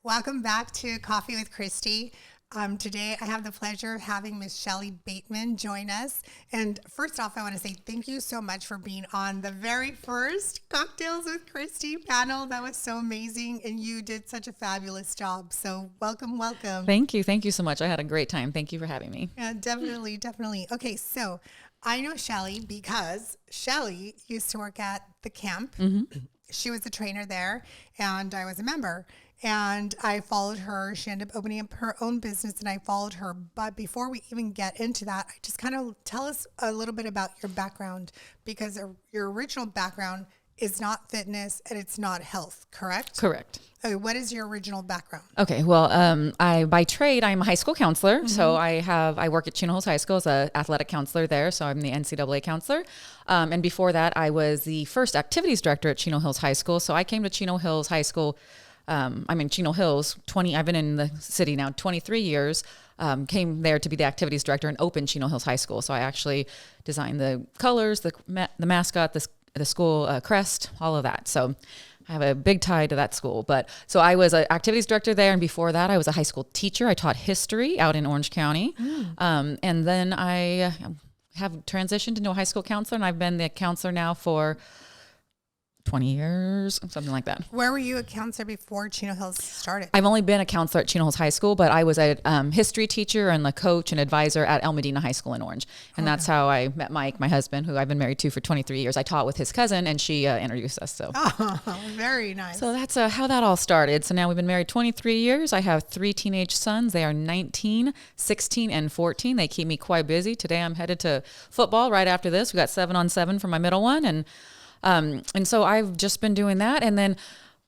Welcome back to Coffee with Christie. Today I have the pleasure of having Miss Shelley Bateman join us. And first off, I want to say thank you so much for being on the very first Cocktails with Christie panel. That was so amazing, and you did such a fabulous job. So welcome. Thank you. Thank you so much. I had a great time. Thank you for having me. Yeah, definitely. Okay, so I know Shelley because Shelley used to work at the camp. Mm-hmm. She was the trainer there, and I was a member. And I followed her. She ended up opening up her own business, and I followed her. But before we even get into that, I just kind of tell us a little bit about your background, because your original background is not fitness and it's not health, correct? Correct. Okay, what is your original background? Okay, well, I by trade I'm a high school counselor, mm-hmm. So I work at Chino Hills High School as an athletic counselor there. So I'm the NCAA counselor, and before that I was the first activities director at Chino Hills High School. So I came to Chino Hills High School. I'm in Chino Hills, I've been in the city now 23 years, came there to be the activities director and opened Chino Hills High School. So I actually designed the colors, the mascot, the school crest, all of that. So I have a big tie to that school. But so I was an activities director there. And before that, I was a high school teacher. I taught history out in Orange County. And then I have transitioned into a high school counselor, and I've been the counselor now for 20 years, something like that. Where were you a counselor before Chino Hills started? I've only been a counselor at Chino Hills High School, but I was a history teacher and the coach and advisor at El Medina High School in Orange. And that's how I met Mike, my husband, who I've been married to for 23 years. I taught with his cousin, and she introduced us. So, very nice. So that's how that all started. So now we've been married 23 years. I have 3 teenage sons. They are 19, 16, and 14. They keep me quite busy. Today I'm headed to football right after this. We got 7-on-7 for my middle one. And so I've just been doing that. And then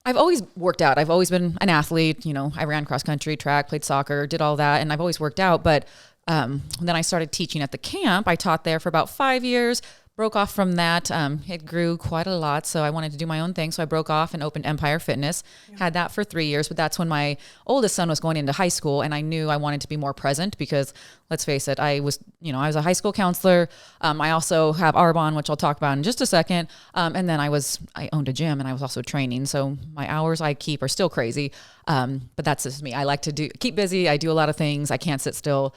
I've always worked out. I've always been an athlete. You know, I ran cross country, track, played soccer, did all that. And I've always worked out. But then I started teaching at the camp. I taught there for about 5 years, broke off from that. It grew quite a lot. So I wanted to do my own thing. So I broke off and opened Empire Fitness, had that for 3 years. But that's when my oldest son was going into high school, and I knew I wanted to be more present because, let's face it, I was a high school counselor. I also have Arbonne, which I'll talk about in just a second. And then I owned a gym, and I was also training. So my hours I keep are still crazy. But that's just me. I like to keep busy. I do a lot of things. I can't sit still.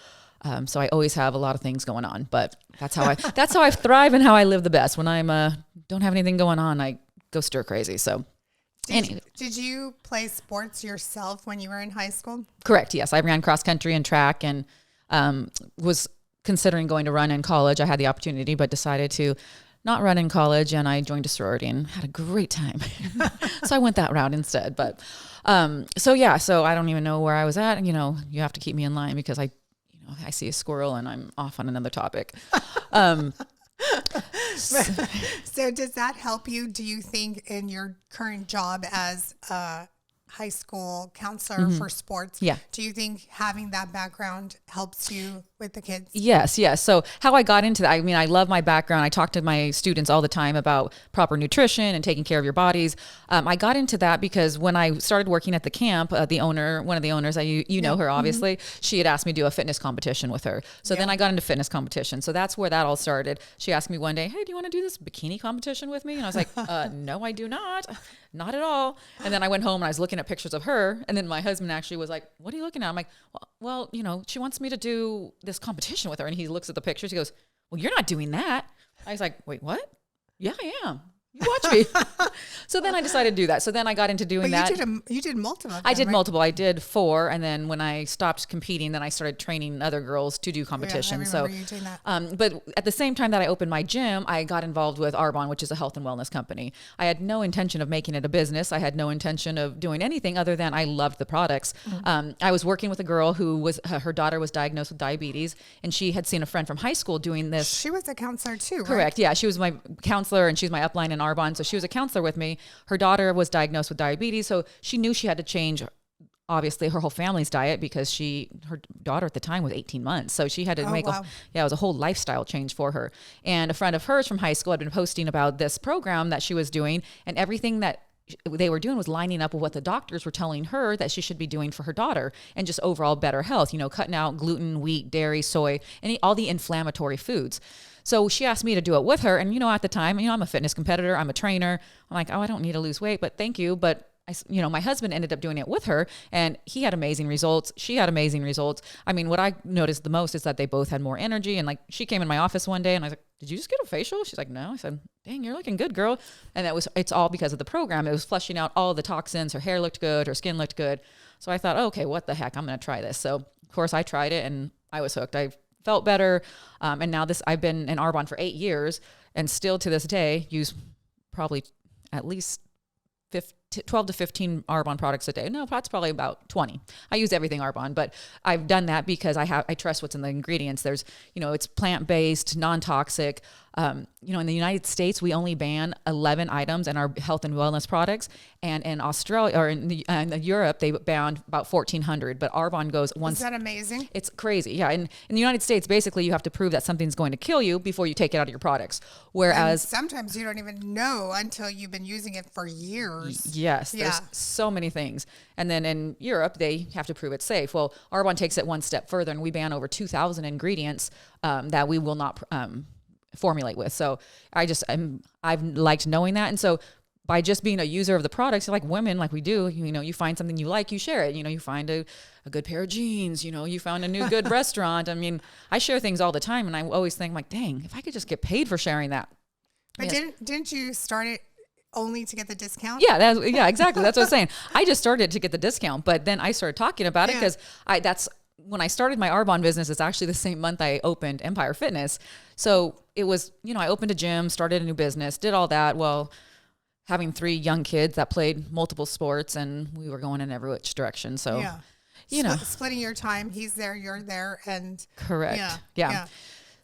So I always have a lot of things going on, but that's how I thrive and how I live the best. When I'm don't have anything going on, I go stir crazy. So did you play sports yourself when you were in high school? Correct. Yes. I ran cross country and track, and was considering going to run in college. I had the opportunity, but decided to not run in college, and I joined a sorority and had a great time. So I went that route instead. But so I don't even know where I was at. And, you have to keep me in line because I see a squirrel and I'm off on another topic. So does that help you, do you think, in your current job as a high school counselor for sports? Yeah. Do you think having that background helps you with the kids? Yes. So how I got into that, I love my background. I talk to my students all the time about proper nutrition and taking care of your bodies. I got into that because when I started working at the camp, one of the owners, you know her, obviously, she had asked me to do a fitness competition with her. So then I got into fitness competition. So that's where that all started. She asked me one day, hey, do you want to do this bikini competition with me? And I was like, no, I do not. Not at all. And then I went home and I was looking at pictures of her. And then my husband actually was like, what are you looking at? I'm like, well, she wants me to do this competition with her. And he looks at the pictures. He goes, well, you're not doing that. I was like, wait, what? Yeah, I am. You watch me. So then I decided to do that. So then I got into doing that. You did multiple. I did multiple. I did 4. And then when I stopped competing, then I started training other girls to do competition. Yeah, I remember you doing that. But at the same time that I opened my gym, I got involved with Arbonne, which is a health and wellness company. I had no intention of making it a business. I had no intention of doing anything other than I loved the products. Mm-hmm. I was working with a girl who her daughter was diagnosed with diabetes, and she had seen a friend from high school doing this. She was a counselor too, right? Correct. Yeah. She was my counselor, and she's my upline in Arbonne. So she was a counselor with me. Her daughter was diagnosed with diabetes. So she knew she had to change, obviously, her whole family's diet because her daughter at the time was 18 months. So she had to it was a whole lifestyle change for her. And a friend of hers from high school had been posting about this program that she was doing, and everything that they were doing was lining up with what the doctors were telling her that she should be doing for her daughter, and just overall better health, cutting out gluten, wheat, dairy, soy, and all the inflammatory foods. So she asked me to do it with her. And, at the time, I'm a fitness competitor. I'm a trainer. I'm like, oh, I don't need to lose weight, but thank you. But my husband ended up doing it with her, and he had amazing results. She had amazing results. I mean, what I noticed the most is that they both had more energy. And like, she came in my office one day and I was like, did you just get a facial? She's like, no. I said, dang, you're looking good, girl. And it's all because of the program. It was flushing out all the toxins. Her hair looked good. Her skin looked good. So I thought, okay, what the heck? I'm going to try this. So of course I tried it and I was hooked. I felt better. And now I've been in Arbonne for 8 years and still to this day use probably at least 12 to 15 Arbonne products a day. No, that's probably about 20. I use everything Arbonne, but I've done that because I trust what's in the ingredients. There's, it's plant-based, non-toxic. In the United States, we only ban 11 items in our health and wellness products. And in Australia or in Europe, they banned about 1,400, but Arbonne goes one. Is that amazing? It's crazy. Yeah. In the United States, basically you have to prove that something's going to kill you before you take it out of your products. Whereas and sometimes you don't even know until you've been using it for years. Yes. There's so many things. And then in Europe, they have to prove it's safe. Well, Arbonne takes it one step further and we ban over 2,000 ingredients that we will not formulate with. So I've liked knowing that. And so by just being a user of the products, like women, like we do, you find something you like, you share it. You find a good pair of jeans, you found a new good restaurant. I mean, I share things all the time and I always think like, dang, if I could just get paid for sharing that. But didn't you start it only to get the discount? Yeah, exactly. That's what I was saying. I just started to get the discount, but then I started talking about it because that's when I started my Arbonne business. It's actually the same month I opened Empire Fitness. So it was, I opened a gym, started a new business, did all that. Well, having 3 young kids that played multiple sports and we were going in every which direction. So, splitting your time, he's there, you're there. And correct. Yeah.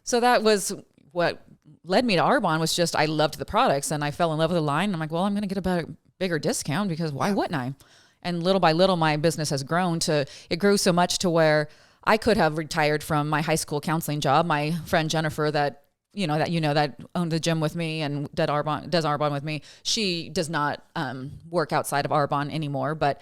So that was what led me to Arbonne was just, I loved the products and I fell in love with the line. I'm like, well, I'm going to get a bigger discount because why wouldn't I? And little by little, my business has grown it grew so much to where I could have retired from my high school counseling job. My friend Jennifer that owned the gym with me and does Arbonne with me. She does not work outside of Arbonne anymore, but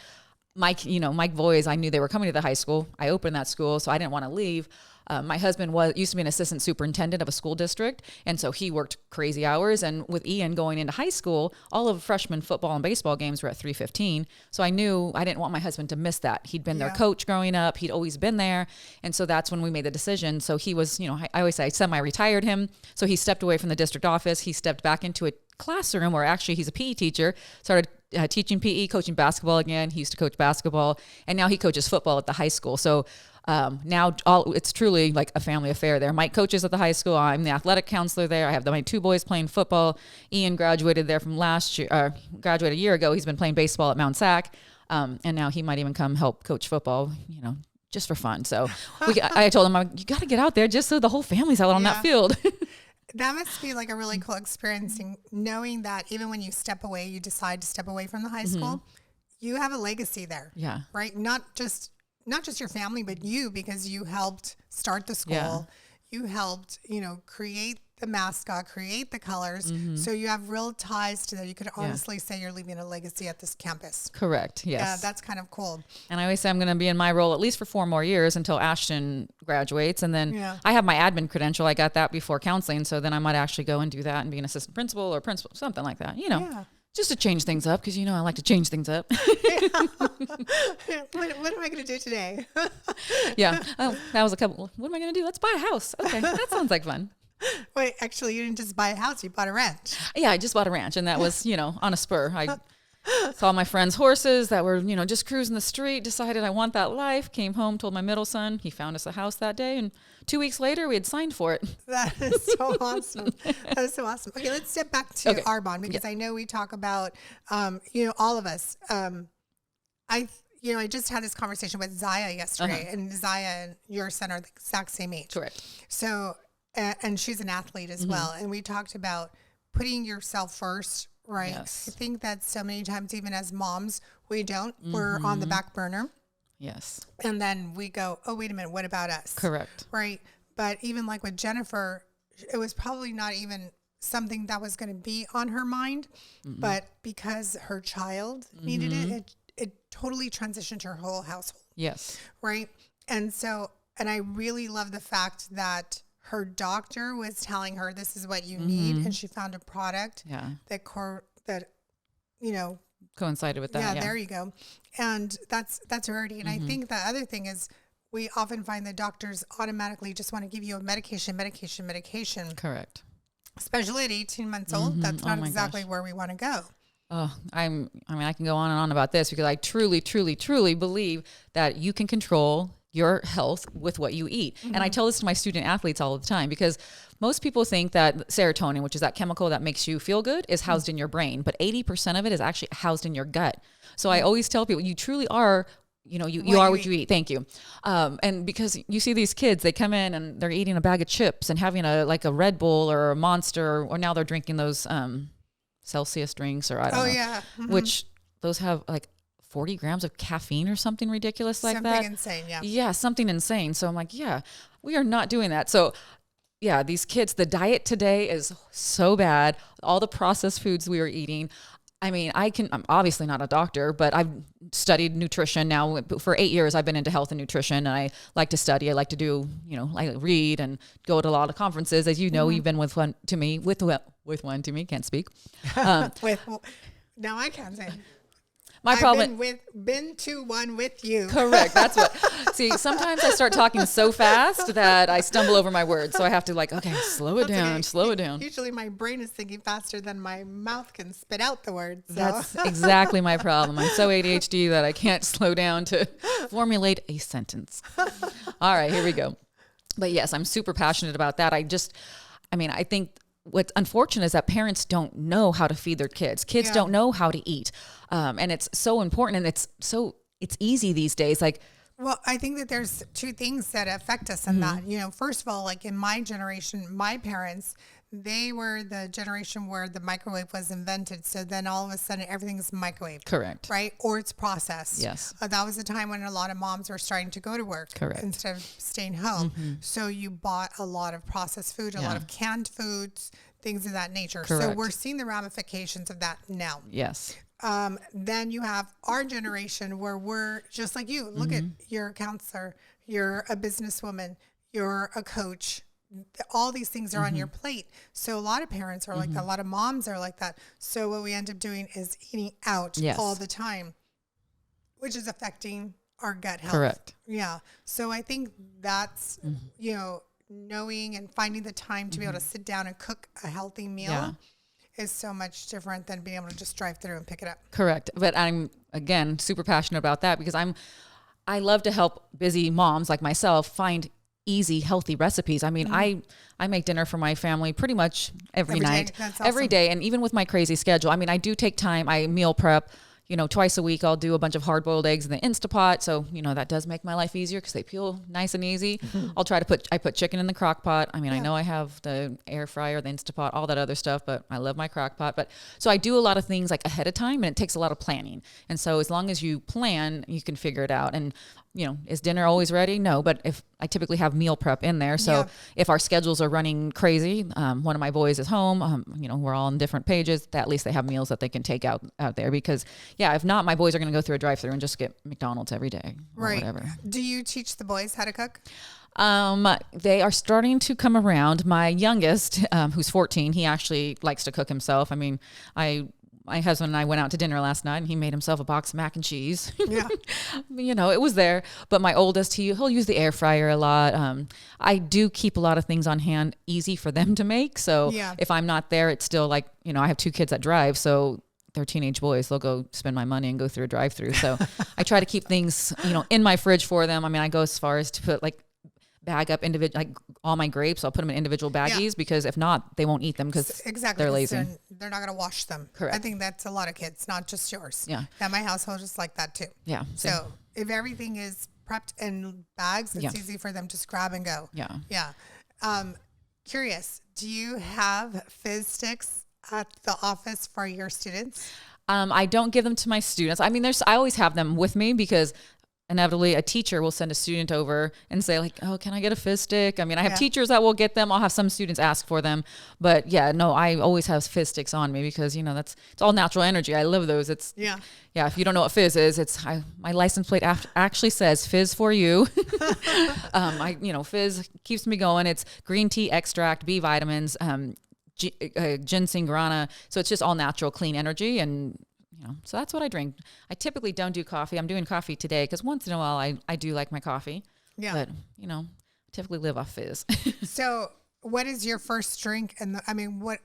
Mike boys, I knew they were coming to the high school. I opened that school, so I didn't want to leave. My husband used to be an assistant superintendent of a school district, and so he worked crazy hours. And with Ian going into high school, all of freshman football and baseball games were at 3:15. So I knew I didn't want my husband to miss that. He'd been their coach growing up. He'd always been there. And so that's when we made the decision. So he was, I always say I semi-retired him. So he stepped away from the district office. He stepped back into a classroom where actually he's a PE teacher, started teaching PE, coaching basketball again. He used to coach basketball, and now he coaches football at the high school. So now it's truly like a family affair there. Mike coaches at the high school. I'm the athletic counselor there. I have my 2 boys playing football. Ian graduated there from last year, graduated a year ago. He's been playing baseball at Mount Sac. And now he might even come help coach football, just for fun. So I told him, you got to get out there just so the whole family's out on that field. That must be like a really cool experience, knowing that even when you step away, you decide to step away from the high school, you have a legacy there. Yeah. Right? Not just your family, but you, because you helped start the school. Yeah. You helped, create the mascot, create the colors. So you have real ties to that. You could honestly say you're leaving a legacy at this campus. Correct. Yes. Yeah, that's kind of cool. And I always say I'm going to be in my role at least for 4 more years until Ashton graduates. And then I have my admin credential. I got that before counseling. So then I might actually go and do that and be an assistant principal or principal, something like that, just to change things up. Cause I like to change things up. What am I going to do today? Oh, that was what am I going to do? Let's buy a house. Okay. That sounds like fun. Wait, actually, you didn't just buy a house. You bought a ranch. Yeah, I just bought a ranch, and that was, on a spur. I saw my friend's horses that were, just cruising the street, decided I want that life, came home, told my middle son. He found us a house that day, and 2 weeks later, we had signed for it. That is so awesome. That is so awesome. Okay, let's step back to Arbonne, because I know we talk about, all of us. I just had this conversation with Zaya yesterday, and Zaya and your son are the exact same age. Correct. So, and she's an athlete as well. And we talked about putting yourself first, right? Yes. I think that so many times, even as moms, we don't. We're on the back burner. Yes. And then we go, oh, wait a minute, what about us? Correct. Right. But even like with Jennifer, it was probably not even something that was going to be on her mind. But because her child needed it totally transitioned her whole household. Yes. Right. And I really love the fact that her doctor was telling her this is what you need, and she found a product that coincided with that. Yeah, there you go. And that's rarity. And I think the other thing is we often find that doctors automatically just want to give you a medication. Correct. Especially at 18 months old. That's not exactly where we want to go. Oh, I mean, I can go on and on about this because I truly, truly, truly believe that you can control your health with what you eat. And I tell this to my student athletes all the time because most people think that serotonin, which is that chemical that makes you feel good, is housed in your brain, but 80% of it is actually housed in your gut. So I always tell people you truly are, you are what you eat. Thank you. And because you see these kids, they come in and they're eating a bag of chips and having a Red Bull or a Monster, or now they're drinking those Celsius drinks, or I don't know. Yeah. Which those have 40 grams of caffeine or something ridiculous like that. Something insane, yeah. Yeah, something insane. So I'm like, yeah, we are not doing that. So yeah, these kids, the diet today is so bad. All the processed foods we are eating. I mean, I'm obviously not a doctor, but I've studied nutrition now for 8 years. I've been into health and nutrition, and I like to study. I like to do, I read and go to a lot of conferences. As you know, you've been with one to me, can't speak. Now I can't say. My problem. Been to one with you. Correct. That's what. See, sometimes I start talking so fast that I stumble over my words. So I have to okay, slow it down. Usually my brain is thinking faster than my mouth can spit out the words. So. That's exactly my problem. I'm so ADHD that I can't slow down to formulate a sentence. All right, here we go. But yes, I'm super passionate about that. I think what's unfortunate is that parents don't know how to feed their kids. Kids don't know how to eat. And it's so important, and it's easy these days. Well, I think that there's two things that affect us in that. First of all, in my generation, my parents, they were the generation where the microwave was invented. So then all of a sudden everything's microwave. Correct. Right? Or it's processed. Yes. That was the time when a lot of moms were starting to go to work. Correct. Instead of staying home. So you bought a lot of processed food, a lot of canned foods, things of that nature. Correct. So we're seeing the ramifications of that now. Yes. Then you have our generation where we're just like you. Look at, you're a counselor, you're a businesswoman, you're a coach. All these things are on your plate. So a lot of parents are like that. A lot of moms are like that. So what we end up doing is eating out all the time, which is affecting our gut health. Correct. Yeah. So I think that's, knowing and finding the time to be able to sit down and cook a healthy meal is so much different than being able to just drive through and pick it up. Correct. But I'm, again, super passionate about that because I love to help busy moms like myself find easy, healthy recipes. I mean, I make dinner for my family pretty much every night, every day. And even with my crazy schedule, I mean, I do take time. I meal prep, twice a week. I'll do a bunch of hard boiled eggs in the Instapot. So, that does make my life easier because they peel nice and easy. I'll try to I put chicken in the crock pot. I mean, I know I have the air fryer, the Instapot, all that other stuff, but I love my crock pot. But so I do a lot of things ahead of time, and it takes a lot of planning. And so as long as you plan, you can figure it out. And is dinner always ready? No, but if I typically have meal prep in there. So if our schedules are running crazy, one of my boys is home, we're all on different pages, at least they have meals that they can take out there because if not, my boys are going to go through a drive-through and just get McDonald's every day or whatever. Do you teach the boys how to cook? They are starting to come around. My youngest, who's 14, he actually likes to cook himself. I mean, my husband and I went out to dinner last night and he made himself a box of mac and cheese. Yeah. It was there. But my oldest, he'll use the air fryer a lot. I do keep a lot of things on hand easy for them to make. So if I'm not there, it's still I have 2 kids that drive. So they're teenage boys. They'll go spend my money and go through a drive-through. So I try to keep things, in my fridge for them. I mean, I go as far as to put bag up individual, all my grapes. I'll put them in individual baggies because if not, they won't eat them because they're lazy. They're not going to wash them. Correct. I think that's a lot of kids, not just yours. Yeah. At my household, just like that too. Yeah. So if everything is prepped in bags, it's easy for them to just grab and go. Yeah. Yeah. Curious, do you have fizz sticks at the office for your students? I don't give them to my students. I mean, I always have them with me because inevitably a teacher will send a student over and say oh, can I get a fizz stick? I mean, I have teachers that will get them. I'll have some students ask for them, but I always have fizz sticks on me because, it's all natural energy. I love those. If you don't know what fizz is, my license plate actually says fizz for you. Fizz keeps me going. It's green tea extract, B vitamins, ginseng guarana. So it's just all natural, clean energy. And So that's what I drink. I typically don't do coffee. I'm doing coffee today because once in a while I do like my coffee. Yeah. But, I typically live off fizz. So what is your first drink?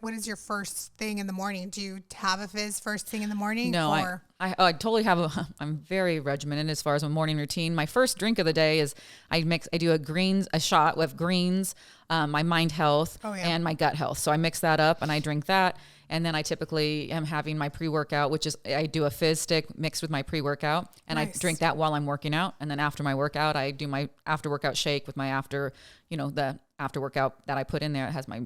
What is your first thing in the morning? Do you have a fizz first thing in the morning? No, or? I totally have I'm very regimented as far as my morning routine. My first drink of the day is I do a shot with greens, my mind health and my gut health. So I mix that up and I drink that. And then I typically am having my pre-workout, which is I do a fizz stick mixed with my pre-workout, and I drink that while I'm working out. And then after my workout, I do my after workout shake with my the after workout that I put in there. It has my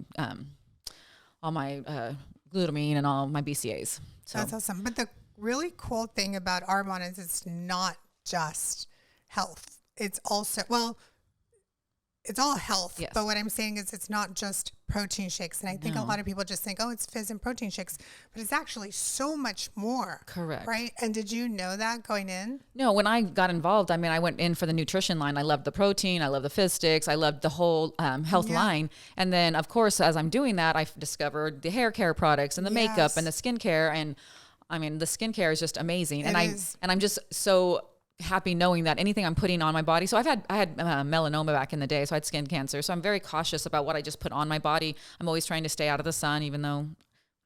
all my glutamine and all my BCAAs. So That's awesome. But the really cool thing about Arbonne is it's not just health. It's also, it's all health. Yes. But what I'm saying is it's not just protein shakes. And I think a lot of people just think, oh, it's fizz and protein shakes. But it's actually so much more. Correct. Right? And did you know that going in? No, when I got involved, I went in for the nutrition line. I loved the protein. I loved the fizz sticks. I loved the whole health line. And then, of course, as I'm doing that, I discovered the hair care products and the makeup and the skincare. And the skincare is just amazing. And I'm just so happy knowing that anything I'm putting on my body. So I had melanoma back in the day, so I had skin cancer. So I'm very cautious about what I just put on my body. I'm always trying to stay out of the sun, even though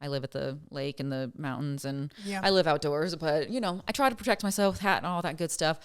I live at the lake and the mountains and I live outdoors, but I try to protect myself with hat and all that good stuff.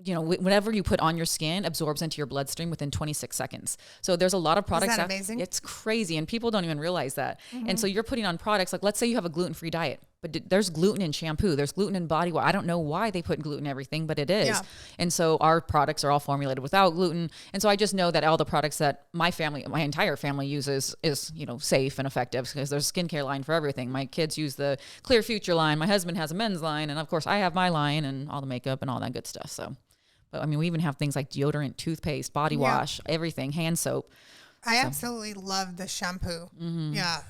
Whatever you put on your skin absorbs into your bloodstream within 26 seconds. So there's a lot of products. Is that amazing? It's crazy. And people don't even realize that. Mm-hmm. And so you're putting on products, like let's say you have a gluten-free diet, but there's gluten in shampoo. There's gluten in body wash. I don't know why they put gluten in everything, but it is. Yeah. And so our products are all formulated without gluten. And so I just know that all the products that my entire family uses is, safe and effective because there's a skincare line for everything. My kids use the Clear Future line. My husband has a men's line. And of course I have my line and all the makeup and all that good stuff. So. But we even have things like deodorant, toothpaste, body wash, everything, hand soap. I absolutely love the shampoo. Mm-hmm. Yeah.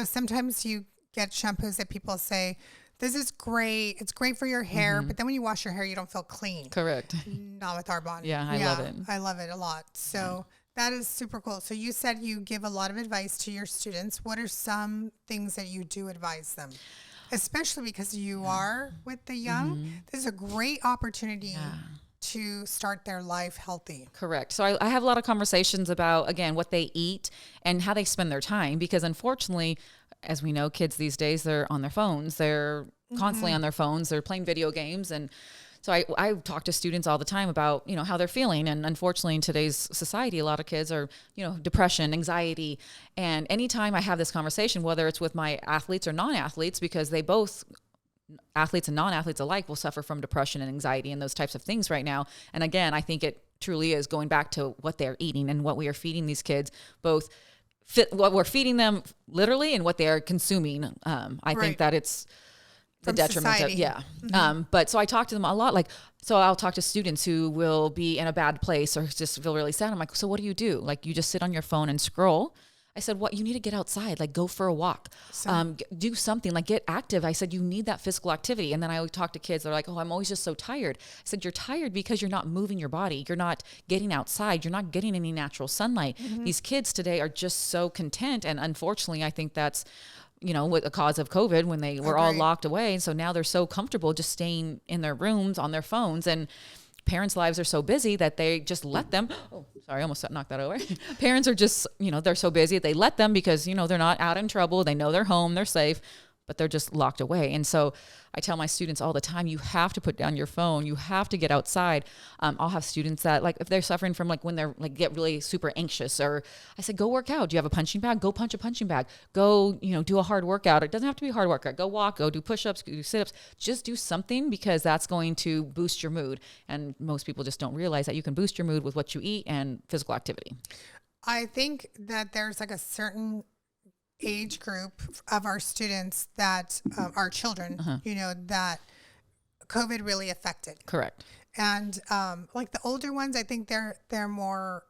Sometimes you get shampoos that people say, this is great. It's great for your hair. But then when you wash your hair, you don't feel clean. Correct. Not with Arbonne. Yeah, I love it. I love it a lot. So that is super cool. So you said you give a lot of advice to your students. What are some things that you do advise them? Especially because you are with the young, this is a great opportunity to start their life healthy. Correct. So I have a lot of conversations about, again, what they eat and how they spend their time. Because unfortunately, as we know, kids these days, they're on their phones. They're constantly on their phones. They're playing video games. And so I talk to students all the time about, how they're feeling. And unfortunately, in today's society, a lot of kids are, depression, anxiety. And anytime I have this conversation, whether it's with my athletes or non-athletes, because they both, athletes and non-athletes alike, will suffer from depression and anxiety and those types of things right now. And again, I think it truly is going back to what they're eating and what we are feeding these kids, both what we're feeding them literally and what they are consuming. I think that it's the detriment society. But so I talk to them a lot, so I'll talk to students who will be in a bad place or just feel really sad. I'm like, so what do? You just sit on your phone and scroll? I said, you need to get outside, go for a walk, do something, get active. I said, you need that physical activity. And then I would talk to kids. They're like, oh, I'm always just so tired. I said, you're tired because you're not moving your body. You're not getting outside. You're not getting any natural sunlight. Mm-hmm. These kids today are just so content. And unfortunately, I think that's, with the cause of COVID when they were all locked away. And so now they're so comfortable just staying in their rooms on their phones, and parents' lives are so busy that they just let them. Oh, sorry, I almost knocked that over. Parents are just, they're so busy. They let them because, they're not out in trouble. They know they're home, they're safe, but they're just locked away. And so I tell my students all the time, you have to put down your phone. You have to get outside. I'll have students that if they're suffering from when they're get really super anxious, or I said, go work out. Do you have a punching bag? Go punch a punching bag. Go, do a hard workout. It doesn't have to be a hard workout. Go walk, go do push-ups, go do sit-ups. Just do something because that's going to boost your mood. And most people just don't realize that you can boost your mood with what you eat and physical activity. I think that there's a certain age group of our students that our children, that COVID really affected. Correct. And the older ones, I think they're more,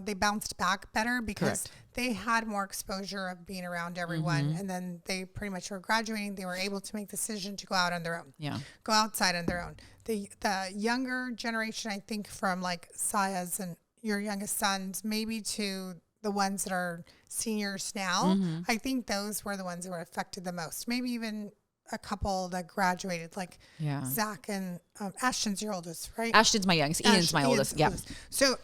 they bounced back better because they had more exposure of being around everyone. And then they pretty much were graduating. They were able to make the decision to go out on their own. Yeah. Go outside on their own. The younger generation, I think from Saya's and your youngest sons, maybe to the ones that are seniors now, I think those were the ones that were affected the most. Maybe even a couple that graduated, like Zach and Ashton's your oldest, right? Ashton's my youngest. Ian's my oldest. Yeah. So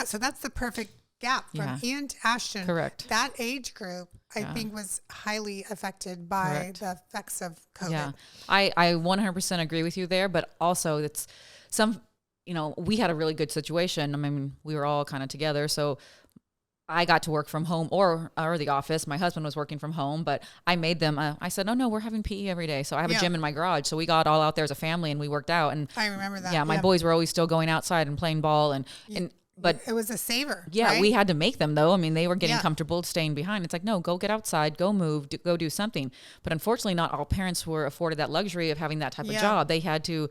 so that's the perfect gap from Ian to Ashton. Correct. That age group, I think, was highly affected by the effects of COVID. Yeah, I 100% agree with you there, but also it's some, we had a really good situation. I mean, we were all kind of together, so I got to work from home or the office. My husband was working from home, but I made them, I said, no, we're having PE every day. So I have a gym in my garage. So we got all out there as a family and we worked out. And I remember that. Yeah, my boys were always still going outside and playing ball but it was a saver. Yeah, right? we had to make them though. I mean, they were getting comfortable staying behind. It's like, no, go get outside, go move, go do something. But unfortunately, not all parents were afforded that luxury of having that type of job. They had to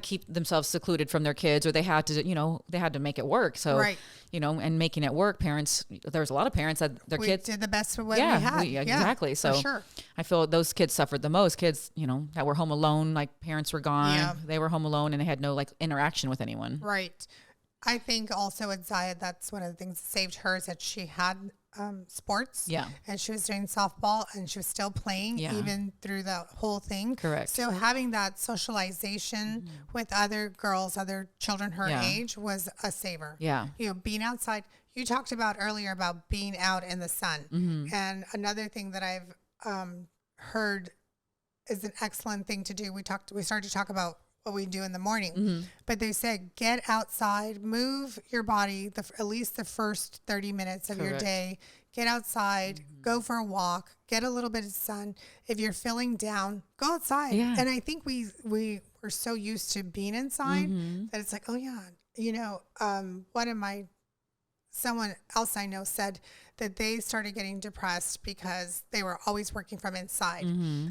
keep themselves secluded from their kids, or they had to make it work. So, and making it work, there's a lot of parents that their kids did the best with what we had. Exactly. So sure. I feel those kids suffered the most. Kids, that were home alone, like parents were gone. Yeah. They were home alone and they had no like interaction with anyone. Right. I think also with Zaya, that's one of the things that saved her is that she had sports. Yeah. And she was doing softball and she was still playing even through the whole thing. Correct. So having that socialization with other girls, other children her age was a saver. Yeah. Being outside. You talked about earlier about being out in the sun. And another thing that I've heard is an excellent thing to do. We started to talk about what we do in the morning, but they said get outside, move your body at least the first 30 minutes of your day. Get outside, go for a walk, get a little bit of sun. If you're feeling down, go outside. Yeah. And I think we were so used to being inside that it's like, oh yeah, someone else I know said that they started getting depressed because they were always working from inside.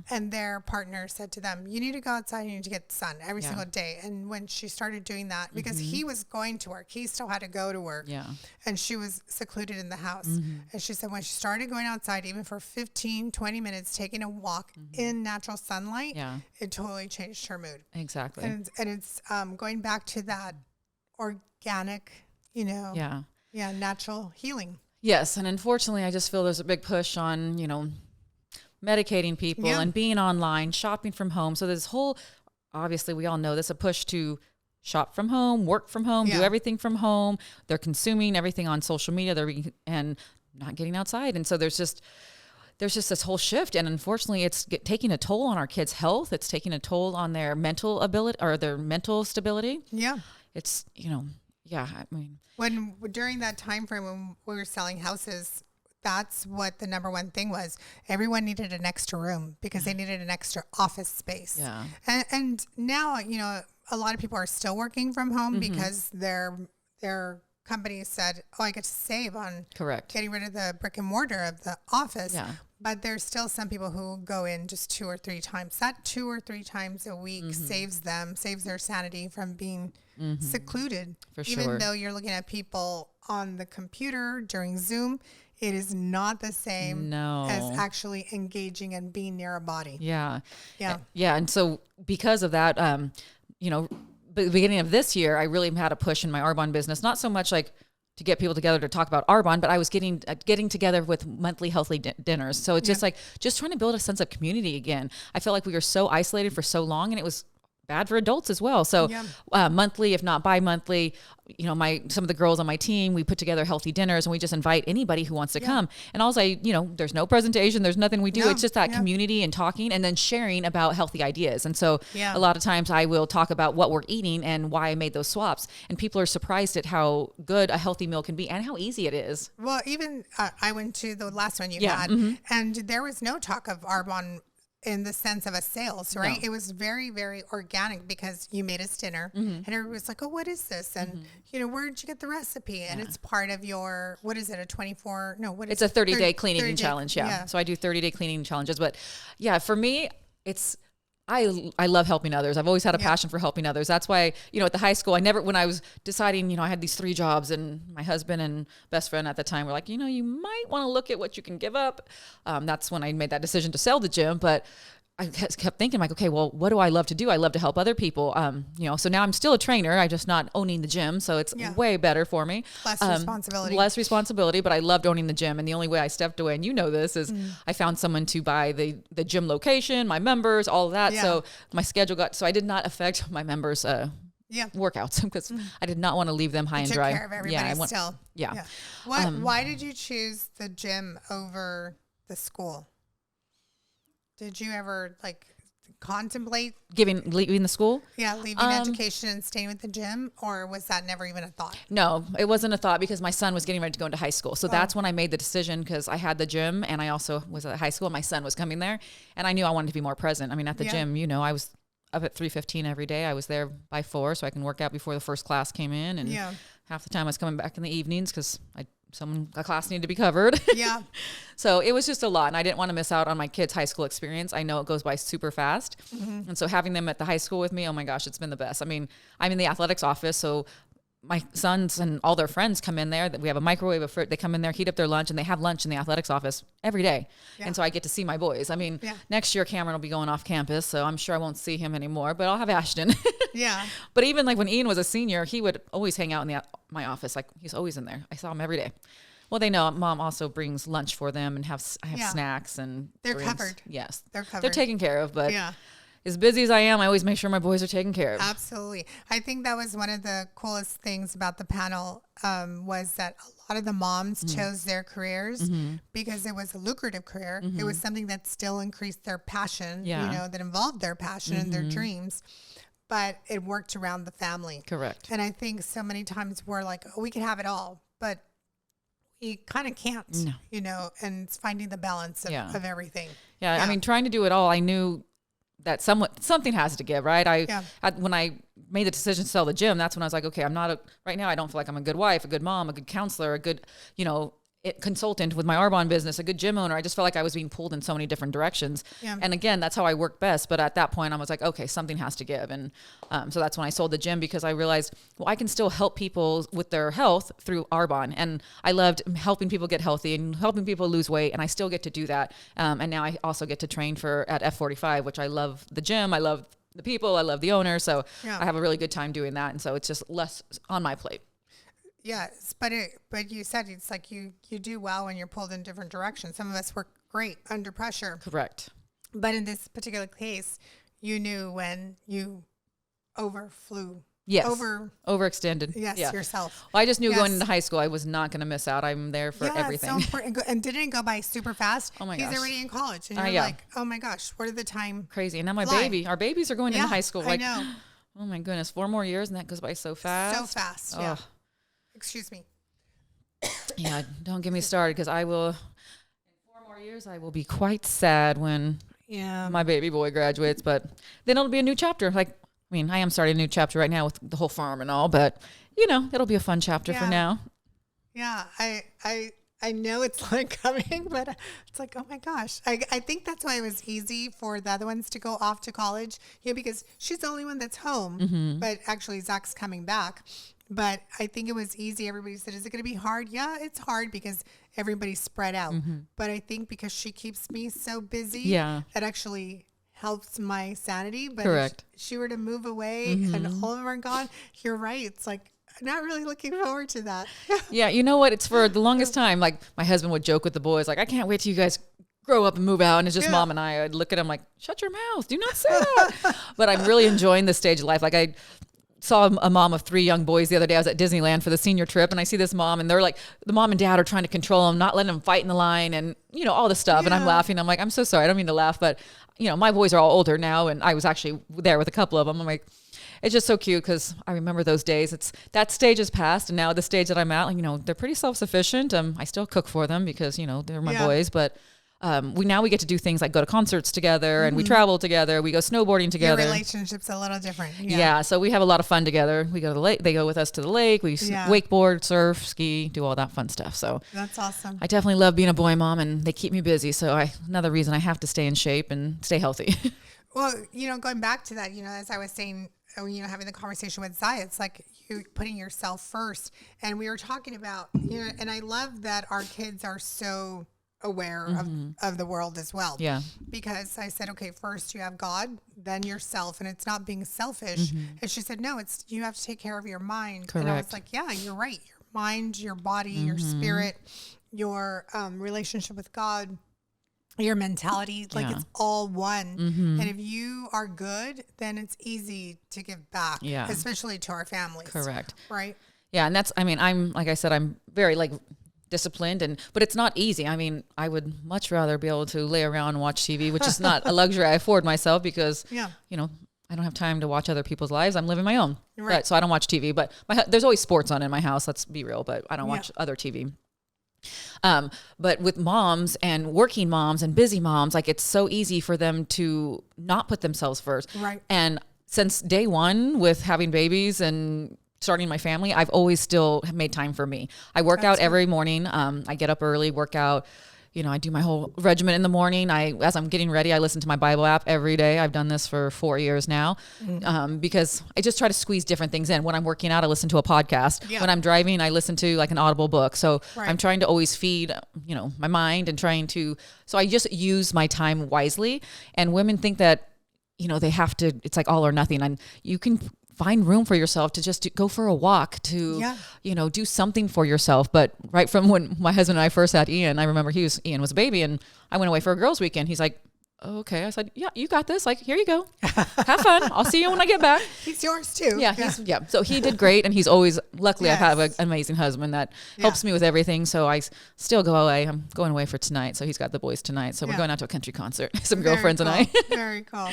And their partner said to them, you need to go outside, you need to get the sun every single day. And when she started doing that, because he was going to work, he still had to go to work. Yeah. And she was secluded in the house. And she said when she started going outside, even for 15, 20 minutes, taking a walk in natural sunlight, it totally changed her mood. Exactly. And it's going back to that organic, natural healing. Yes, and unfortunately, I just feel there's a big push on, medicating people and being online, shopping from home. So this whole, obviously, we all know this, a push to shop from home, work from home, do everything from home. They're consuming everything on social media, and not getting outside. And so there's just this whole shift. And unfortunately, it's taking a toll on our kids' health. It's taking a toll on their mental ability or their mental stability. Yeah. It's, during that time frame when we were selling houses, that's what the number one thing was. Everyone needed an extra room because they needed an extra office space. Yeah. And now, a lot of people are still working from home because their companies said, I get to save on getting rid of the brick and mortar of the office. Yeah. But there's still some people who go in just 2 or 3 times. That 2 or 3 times a week saves their sanity from being secluded. For sure. Even though you're looking at people on the computer during Zoom, it is not the same as actually engaging and being near a body. Yeah. Yeah. Yeah. And so because of that, the beginning of this year, I really had a push in my Arbonne business, not so much like to get people together to talk about Arbonne, but I was getting together with monthly healthy dinners. So it's just trying to build a sense of community again. I felt like we were so isolated for so long, and it was bad for adults as well. So monthly, if not bi-monthly, some of the girls on my team, we put together healthy dinners and we just invite anybody who wants to come. And also, there's no presentation, there's nothing we do. No. It's just that community and talking and then sharing about healthy ideas. And so a lot of times I will talk about what we're eating and why I made those swaps. And people are surprised at how good a healthy meal can be and how easy it is. Well, even I went to the last one you had, and there was no talk of Arbonne in the sense of a sales, right? No. It was very, very organic because you made us dinner and everybody was like, oh, what is this? And, where'd you get the recipe? And it's part of your, what is it, it's a 30-day cleaning challenge. Yeah. So I do 30-day cleaning challenges. But for me, I love helping others. I've always had a passion for helping others. That's why, at the high school, when I was deciding, I had these 3 jobs and my husband and best friend at the time were like, you might want to look at what you can give up. That's when I made that decision to sell the gym. But I kept thinking like, okay, well, what do I love to do? I love to help other people. So now I'm still a trainer. I just not owning the gym. So it's way better for me. Less responsibility, but I loved owning the gym. And the only way I stepped away, and you know this, is I found someone to buy the gym location, my members, all of that. Yeah. So my schedule so I did not affect my members' workouts because I did not want to leave them high and dry. Took care of everybody still. Yeah. Why did you choose the gym over the school? Did you ever contemplate leaving the school? Yeah, leaving education and staying with the gym, or was that never even a thought? No, it wasn't a thought because my son was getting ready to go into high school. So that's when I made the decision, because I had the gym and I also was at high school. My son was coming there and I knew I wanted to be more present. I mean, at the gym, I was up at 3:15 every day. I was there by 4 so I can work out before the first class came in, and half the time I was coming back in the evenings because a class needed to be covered. Yeah. So it was just a lot, and I didn't want to miss out on my kids' high school experience. I know it goes by super fast. Mm-hmm. And so having them at the high school with me, oh my gosh, it's been the best. I mean, I'm in the athletics office, so my sons and all their friends come in there. We have a microwave. They come in there, heat up their lunch, and they have lunch in the athletics office every day. Yeah. And so I get to see my boys. I mean, next year Cameron will be going off campus, so I'm sure I won't see him anymore, but I'll have Ashton. Yeah. But even when Ian was a senior, he would always hang out in my office. He's always in there. I saw him every day. Well, they know Mom also brings lunch for them, and I have snacks and they're drinks. Covered. Yes, they're covered. They're taken care of. But as busy as I am, I always make sure my boys are taken care of. Absolutely. I think that was one of the coolest things about the panel, was that a lot of the moms chose their careers because it was a lucrative career. It was something that still increased their passion, that involved their passion and their dreams. But it worked around the family. Correct. And I think so many times we're like, oh, we can have it all, but you kind of can't, and it's finding the balance of everything. Yeah. I mean, trying to do it all, I knew that something has to give, right? When I made the decision to sell the gym, that's when I was like, okay, right now I don't feel like I'm a good wife, a good mom, a good counselor, a good, consultant with my Arbonne business, a good gym owner. I just felt like I was being pulled in so many different directions. Yeah. And again, that's how I work best. But at that point I was like, okay, something has to give. And so that's when I sold the gym, because I realized, well, I can still help people with their health through Arbonne. And I loved helping people get healthy and helping people lose weight. And I still get to do that. And now I also get to train at F45, which I love the gym. I love the people. I love the owner. So I have a really good time doing that. And so it's just less on my plate. Yes, but you said it's like you do well when you're pulled in different directions. Some of us work great under pressure. Correct. But in this particular case, you knew when you overflew. Yes. Overextended. Yes, yourself. Well, I just knew going into high school I was not going to miss out. I'm there for everything. So important. And didn't it go by super fast? Oh my gosh. He's already in college. And you're like, oh my gosh, where did the time Crazy. And now our babies are going into high school. I know. Oh my goodness, 4 more years and that goes by so fast. So fast, yeah. Excuse me. Yeah, don't get me started, because I will, in 4 more years, I will be quite sad when my baby boy graduates, but then it'll be a new chapter. I am starting a new chapter right now with the whole farm and all, but it'll be a fun chapter for now. Yeah, I know it's coming, but it's like, oh my gosh. I think that's why it was easy for the other ones to go off to college, because she's the only one that's home, but actually Zach's coming back. But I think it was easy. Everybody said, is it going to be hard? Yeah, it's hard because everybody's spread out. But I think because she keeps me so busy, that actually helps my sanity. But correct. If she were to move away and all of them are gone, you're right. It's like, I'm not really looking forward to that. Yeah, you know what? It's for the longest time. Like, my husband would joke with the boys, like, I can't wait till you guys grow up and move out, and it's just Mom and I. I'd look at him like, shut your mouth. Do not say that. But I'm really enjoying this stage of life. Like, I saw a mom of 3 young boys the other day. I was at Disneyland for the senior trip, and I see this mom, and they're like, the mom and dad are trying to control them, not letting them fight in the line, and all this stuff. And I'm laughing. I'm like, I'm so sorry. I don't mean to laugh, but my boys are all older now, and I was actually there with a couple of them. I'm like, it's just so cute, because I remember those days. That stage is past, and now the stage that I'm at, they're pretty self-sufficient. I still cook for them because they're my boys, but we get to do things like go to concerts together, and we travel together. We go snowboarding together. Your relationship's a little different. Yeah. So we have a lot of fun together. We go to the lake. They go with us to the lake. We wakeboard, surf, ski, do all that fun stuff. So that's awesome. I definitely love being a boy mom, and they keep me busy. So another reason I have to stay in shape and stay healthy. Well, going back to that, as I was saying, having the conversation with Zaya, it's like you putting yourself first. And we were talking about, and I love that our kids are so aware of the world as well. Yeah. Because I said, okay, first you have God, then yourself, and it's not being selfish. And she said, no, it's you have to take care of your mind. And I was Correct. like, yeah, you're right. Your mind, your body, your spirit, your relationship with God, your mentality, like it's all one. And if you are good, then it's easy to give back, especially to our families. Correct. Right. Yeah. And that's, I mean, I'm, like I said, I'm very like disciplined but it's not easy. I mean, I would much rather be able to lay around and watch TV, which is not a luxury I afford myself because, you know, I don't have time to watch other people's lives. I'm living my own. Right. So I don't watch TV, but there's always sports on in my house. Let's be real, but I don't watch other TV. But with moms and working moms and busy moms, like it's so easy for them to not put themselves first. Right. And since day one with having babies and starting my family, I've always still made time for me. I work out every morning. I get up early, work out. You know, I do my whole regimen in the morning. As I'm getting ready, I listen to my Bible app every day. I've done this for 4 years now because I just try to squeeze different things in. When I'm working out, I listen to a podcast. When I'm driving, I listen to like an Audible book. So I'm trying to always feed, you know, my mind and so I just use my time wisely. And women think that, you know, they have to, it's like all or nothing. And you can find room for yourself to just go for a walk, to, you know, do something for yourself. But right from when my husband and I first had Ian, I remember Ian was a baby and I went away for a girls' weekend. He's like, oh, okay. I said, yeah, you got this. Like, here you go. Have fun. I'll see you when I get back. He's yours too. Yeah. So he did great. And he's always, luckily I have an amazing husband that helps me with everything. So I still go away. I'm going away for tonight. So he's got the boys tonight. So we're going out to a country concert, some girlfriends and I. Very cool.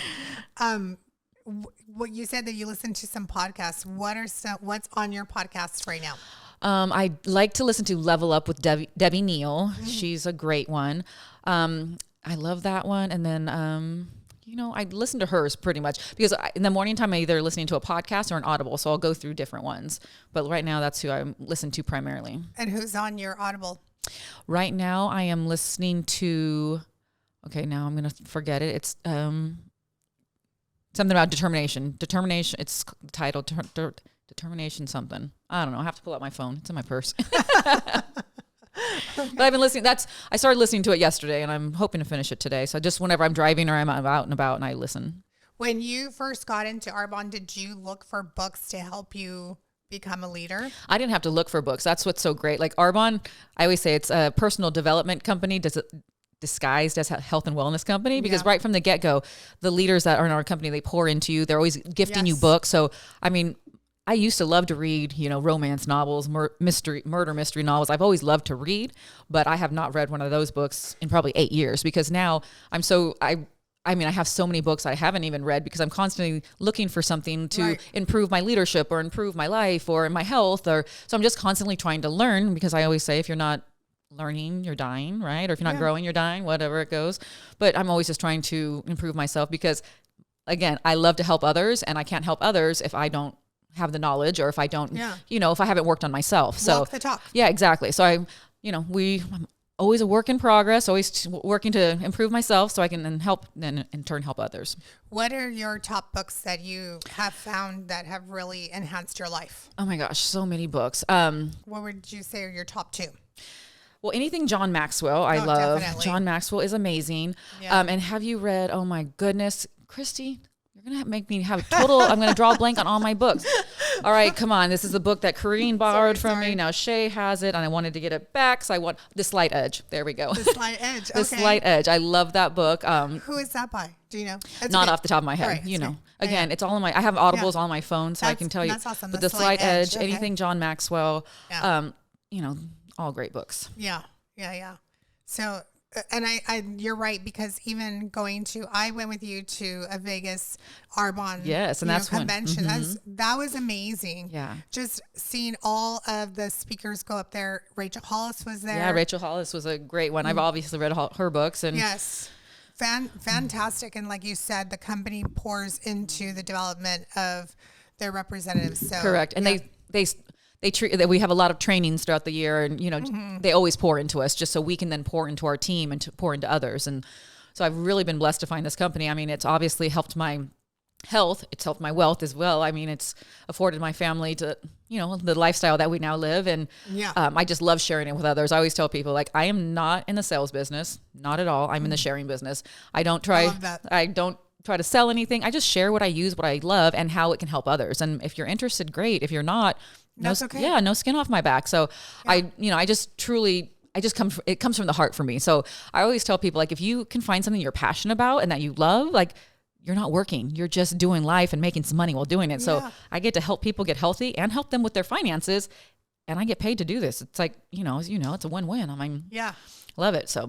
What you said that you listen to some podcasts. What's on your podcast right now? I like to listen to Level Up with Debbie Neal. She's a great one. I love that one. And then, you know, I listen to hers pretty much because in the morning time, I'm either listening to a podcast or an Audible. So I'll go through different ones. But right now, that's who I listen to primarily. And who's on your Audible? Right now, I am listening to, okay, now I'm going to forget it. It's something about determination. Determination, it's titled Determination something. I don't know. I have to pull out my phone. It's in my purse. But I've been listening. I started listening to it yesterday and I'm hoping to finish it today. So just whenever I'm driving or I'm out and about and I listen. When you first got into Arbonne, did you look for books to help you become a leader? I didn't have to look for books. That's what's so great. Like Arbonne, I always say it's a personal development company disguised as a health and wellness company because right from the get-go, the leaders that are in our company, they pour into you. They're always gifting you books. So, I mean, I used to love to read, you know, romance novels, murder mystery novels. I've always loved to read, but I have not read one of those books in probably 8 years because now I have so many books I haven't even read because I'm constantly looking for something to improve my leadership or improve my life or my health. So I'm just constantly trying to learn because I always say, if you're not learning, you're dying, right? Or if you're not growing, you're dying, whatever it goes. But I'm always just trying to improve myself because, again, I love to help others and I can't help others if I don't have the knowledge or if I don't, you know, if I haven't worked on myself. So walk the talk. Yeah, exactly. So I'm always a work in progress, always working to improve myself so I can then help and in turn help others. What are your top books that you have found that have really enhanced your life? Oh my gosh, so many books. What would you say are your top two? Well, anything John Maxwell, I love. Definitely. John Maxwell is amazing. Yeah. And have you read, oh my goodness, Christie, you're going to make me have total, I'm going to draw a blank on all my books. All right, come on. This is the book that Corrine borrowed from me. Now Shay has it, and I wanted to get it back, so I want The Slight Edge. There we go. The Slight Edge. Okay. The Slight Edge. I love that book. Who is that by? Do you know? Not off the top of my head. Right, you know. okay. Again, it's all on I have Audibles on my phone, so I can tell you. That's awesome. But The Slight Edge, okay. anything John Maxwell, Yeah. you know, all great books. Yeah. So, and you're right, because even I went with you to a Vegas Arbonne convention. That was amazing. Yeah. Just seeing all of the speakers go up there. Rachel Hollis was there. Yeah, Rachel Hollis was a great one. I've obviously read her books. And yes. Fantastic. And like you said, the company pours into the development of their representatives. So correct. And they treat that we have a lot of trainings throughout the year, and you know they always pour into us just so we can then pour into our team and to pour into others. And so I've really been blessed to find this company. I mean, it's obviously helped my health, it's helped my wealth as well. I mean, it's afforded my family to, the lifestyle that we now live. And I just love sharing it with others. I always tell people, like, I am not in the sales business, not at all. I'm in the sharing business. I don't try to sell anything. I just share what I use, what I love, and how it can help others. And if you're interested, great. If you're not, that's okay. Yeah, no skin off my back. So it comes from the heart for me. So I always tell people, like, if you can find something you're passionate about and that you love, like, you're not working, you're just doing life and making some money while doing it. So I get to help people get healthy and help them with their finances. And I get paid to do this. It's like, it's a win-win. I mean, love it. So. All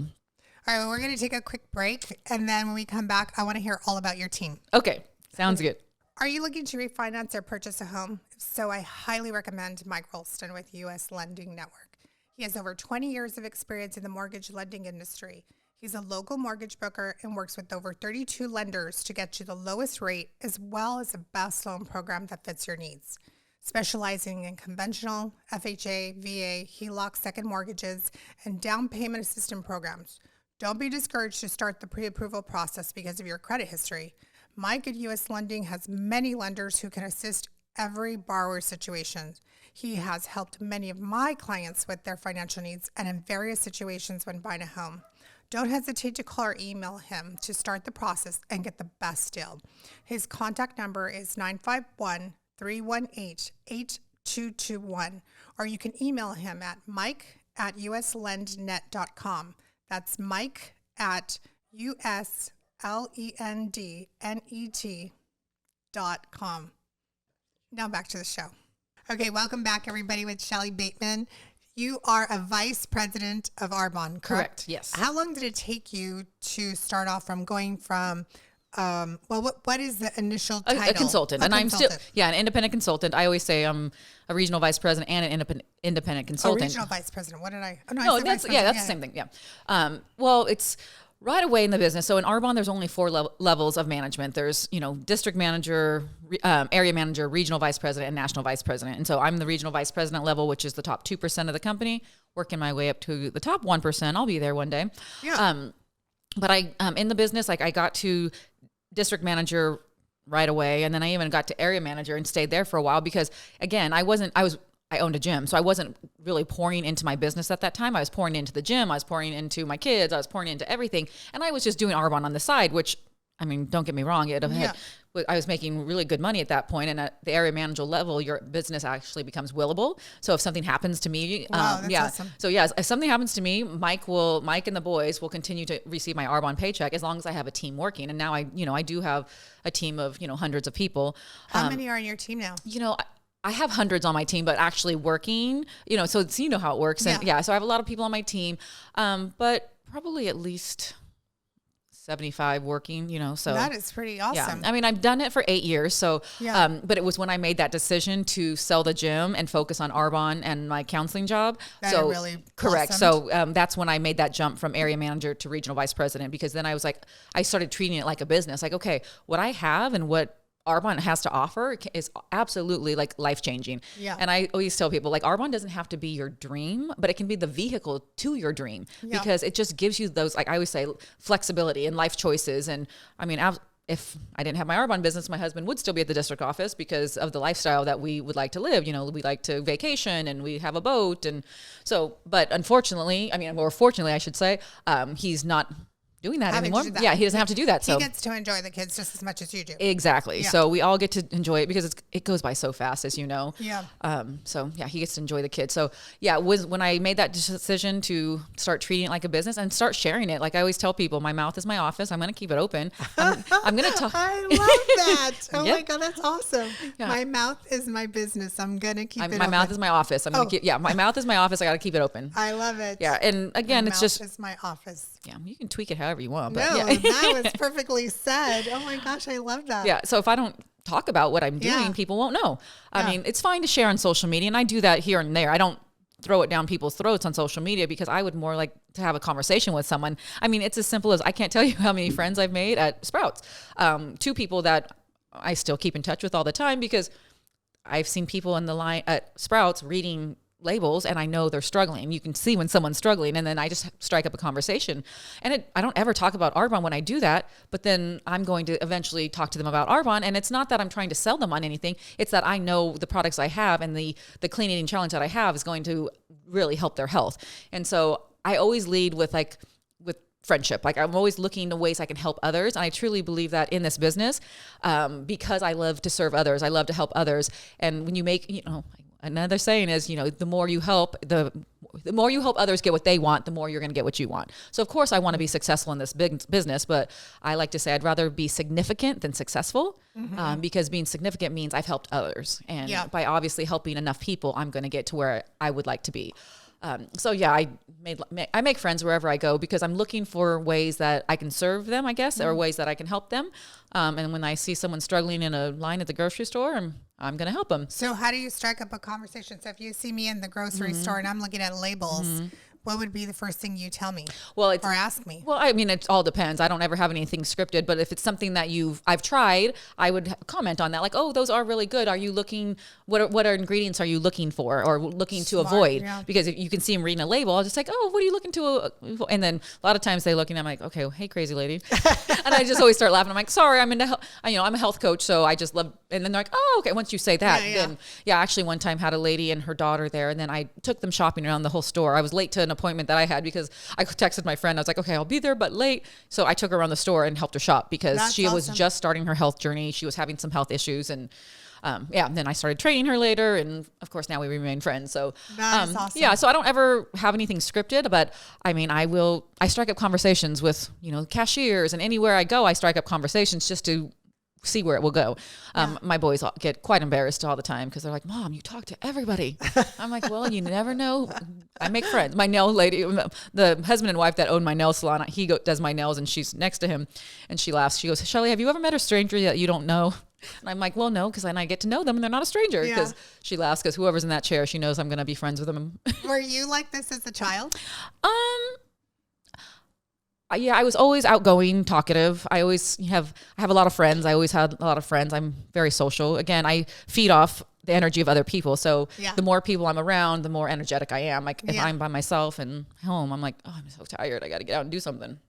right. Well, we're going to take a quick break. And then when we come back, I want to hear all about your team. Okay. Sounds good. Are you looking to refinance or purchase a home? If so, I highly recommend Mike Rolston with U.S. Lending Network. He has over 20 years of experience in the mortgage lending industry. He's a local mortgage broker and works with over 32 lenders to get you the lowest rate as well as the best loan program that fits your needs. Specializing in conventional, FHA, VA, HELOC second mortgages, and down payment assistance programs. Don't be discouraged to start the pre-approval process because of your credit history. Mike at U.S. Lending has many lenders who can assist every borrower's situation. He has helped many of my clients with their financial needs and in various situations when buying a home. Don't hesitate to call or email him to start the process and get the best deal. His contact number is 951-318-8221, or you can email him at mike@uslendnet.com. That's mike@uslendnet.com. Now back to the show. Okay, welcome back, everybody, with Shelley Bateman. You are a vice president of Arbonne, correct? Yes. How long did it take you to start off from going from, what is the initial title? A consultant. And I'm still, an independent consultant. I always say I'm a regional vice president and an independent consultant. Regional vice president. What did I? Oh, no, that's the same thing. Yeah. Well, it's right away in the business. So in Arbonne, there's only 4 levels of management. There's, district manager, area manager, regional vice president, and national vice president. And so I'm the regional vice president level, which is the top 2% of the company, working my way up to the top 1%. I'll be there one day. Yeah. But in the business, like, I got to district manager right away. And then I even got to area manager and stayed there for a while because, again, I owned a gym. So I wasn't really pouring into my business at that time. I was pouring into the gym. I was pouring into my kids. I was pouring into everything. And I was just doing Arbonne on the side, which, I mean, don't get me wrong. I was making really good money at that point. And at the area manager level, your business actually becomes willable. So if something happens to me, that's awesome. So yes, if something happens to me, Mike and the boys will continue to receive my Arbonne paycheck as long as I have a team working. And now I do have a team of, hundreds of people. How many are on your team now? I have hundreds on my team, but actually working, so it's, how it works. And so I have a lot of people on my team, but probably at least 75 working, so. That is pretty awesome. Yeah. I mean, I've done it for 8 years. So, but it was when I made that decision to sell the gym and focus on Arbonne and my counseling job. That so really correct. blossomed. So that's when I made that jump from area manager to regional vice president, because then I was like, I started treating it like a business. Like, okay, what I have and what Arbonne has to offer is absolutely like life-changing. Yeah. And I always tell people, like, Arbonne doesn't have to be your dream, but it can be the vehicle to your dream because it just gives you those, like I always say, flexibility and life choices. And I mean, if I didn't have my Arbonne business, my husband would still be at the district office because of the lifestyle that we would like to live. We like to vacation and we have a boat. And so, but unfortunately, or fortunately, I should say, he's not doing that anymore. Yeah, he doesn't have to do that. So he gets to enjoy the kids just as much as you do. Exactly. Yeah. So we all get to enjoy it because it goes by so fast, as you know. Yeah. So yeah, he gets to enjoy the kids. So yeah, it was when I made that decision to start treating it like a business and start sharing it. Like I always tell people, my mouth is my office. I'm going to keep it open. I'm going to talk. I love that. Oh my God, that's awesome. Yeah. My mouth is my business. I'm going to keep it open. My mouth is my office. I'm going to keep. Yeah, my mouth is my office. I got to keep it open. I love it. Yeah, and again, it's just. My mouth is my office. Yeah, you can tweak it however you want. But that was perfectly said. Oh my gosh, I love that. Yeah, so if I don't talk about what I'm doing, people won't know. I mean, it's fine to share on social media, and I do that here and there. I don't throw it down people's throats on social media because I would more like to have a conversation with someone. I mean, it's as simple as I can't tell you how many friends I've made at Sprouts. 2 people that I still keep in touch with all the time because I've seen people in the line at Sprouts reading labels and I know they're struggling. You can see when someone's struggling, and then I just strike up a conversation. And I don't ever talk about Arbonne when I do that, but then I'm going to eventually talk to them about Arbonne. And it's not that I'm trying to sell them on anything. It's that I know the products I have and the clean eating challenge that I have is going to really help their health. And so I always lead with friendship. Like I'm always looking to ways I can help others. And I truly believe that in this business, because I love to serve others, I love to help others. And when you make, another saying is, the more you help, the more you help others get what they want, the more you're going to get what you want. So of course I want to be successful in this big business, but I like to say I'd rather be significant than successful, because being significant means I've helped others. And by obviously helping enough people, I'm going to get to where I would like to be. I make friends wherever I go because I'm looking for ways that I can serve them, I guess, or ways that I can help them. And when I see someone struggling in a line at the grocery store, I'm going to help them. So how do you strike up a conversation? So if you see me in the grocery store and I'm looking at labels, what would be the first thing you tell me or ask me? Well, I mean, it all depends. I don't ever have anything scripted, but if it's something that I've tried, I would comment on that. Like, oh, those are really good. Are you looking, what are ingredients are you looking for or looking to avoid? Yeah. Because if you can see them reading a label, I'll just like, oh, what are you looking to? And then a lot of times they look and I'm like, okay, well, hey, crazy lady. And I just always start laughing. I'm like, sorry, I'm a health coach. So I just love, and then they're like, oh, okay. Once you say that, then actually one time had a lady and her daughter there. And then I took them shopping around the whole store. I was late to an appointment that I had because I texted my friend. I was like, okay, I'll be there, but late. So I took her around the store and helped her shop because she was just starting her health journey. She was having some health issues. And and then I started training her later. And of course, now we remain friends. So that's awesome. Yeah, so I don't ever have anything scripted, but I mean, I strike up conversations with, cashiers, and anywhere I go, I strike up conversations just to see where it will go. My boys get quite embarrassed all the time because they're like, Mom, you talk to everybody. I'm like, well, you never know. I make friends. My nail lady, the husband and wife that own my nail salon, he does my nails and she's next to him and she laughs. She goes, Shelley, have you ever met a stranger that you don't know? And I'm like, well, no, because then I get to know them and they're not a stranger. Because she laughs because whoever's in that chair, she knows I'm going to be friends with them. Were you like this as a child? Yeah, I was always outgoing, talkative. I have a lot of friends. I always had a lot of friends. I'm very social. Again, I feed off the energy of other people. So the more people I'm around, the more energetic I am. Like if I'm by myself and home, I'm like, oh, I'm so tired. I got to get out and do something.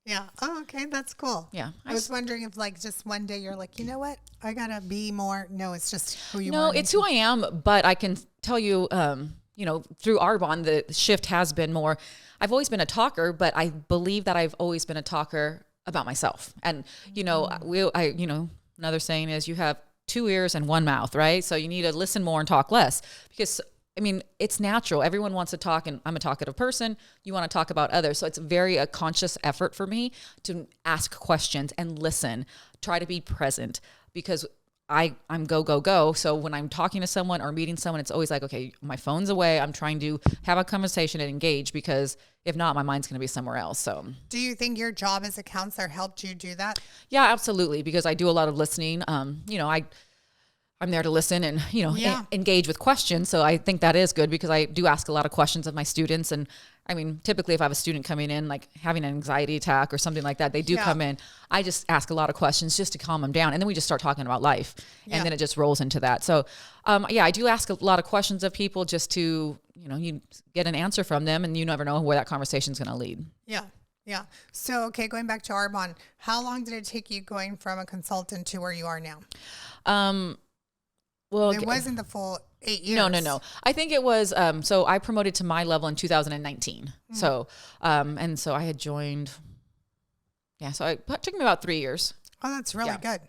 Yeah. Oh, okay. That's cool. Yeah. I was wondering if just one day you're like, you know what? I got to be more. No, it's just who you are. No, it's who I am. But I can tell you, through Arbonne, the shift has been more. I've always been a talker, but I believe that I've always been a talker about myself. And, another saying is you have 2 ears and 1 mouth, right? So you need to listen more and talk less because, it's natural. Everyone wants to talk and I'm a talkative person. You want to talk about others. So it's a conscious effort for me to ask questions and listen, try to be present because I'm go, go, go. So when I'm talking to someone or meeting someone, it's always like, okay, my phone's away. I'm trying to have a conversation and engage because if not, my mind's going to be somewhere else. So do you think your job as a counselor helped you do that? Yeah, absolutely. Because I do a lot of listening. I'm there to listen and, engage with questions. So I think that is good because I do ask a lot of questions of my students. And typically if I have a student coming in, like having an anxiety attack or something like that, they do come in. I just ask a lot of questions just to calm them down. And then we just start talking about life and then it just rolls into that. So, I do ask a lot of questions of people just to, you get an answer from them and you never know where that conversation is going to lead. Yeah. Yeah. So, okay, going back to Arbonne, how long did it take you going from a consultant to where you are now? Well, it wasn't the full 8 years. No. I think it was, so I promoted to my level in 2019. So, and so I had joined, so it took me about 3 years. Oh, that's really good.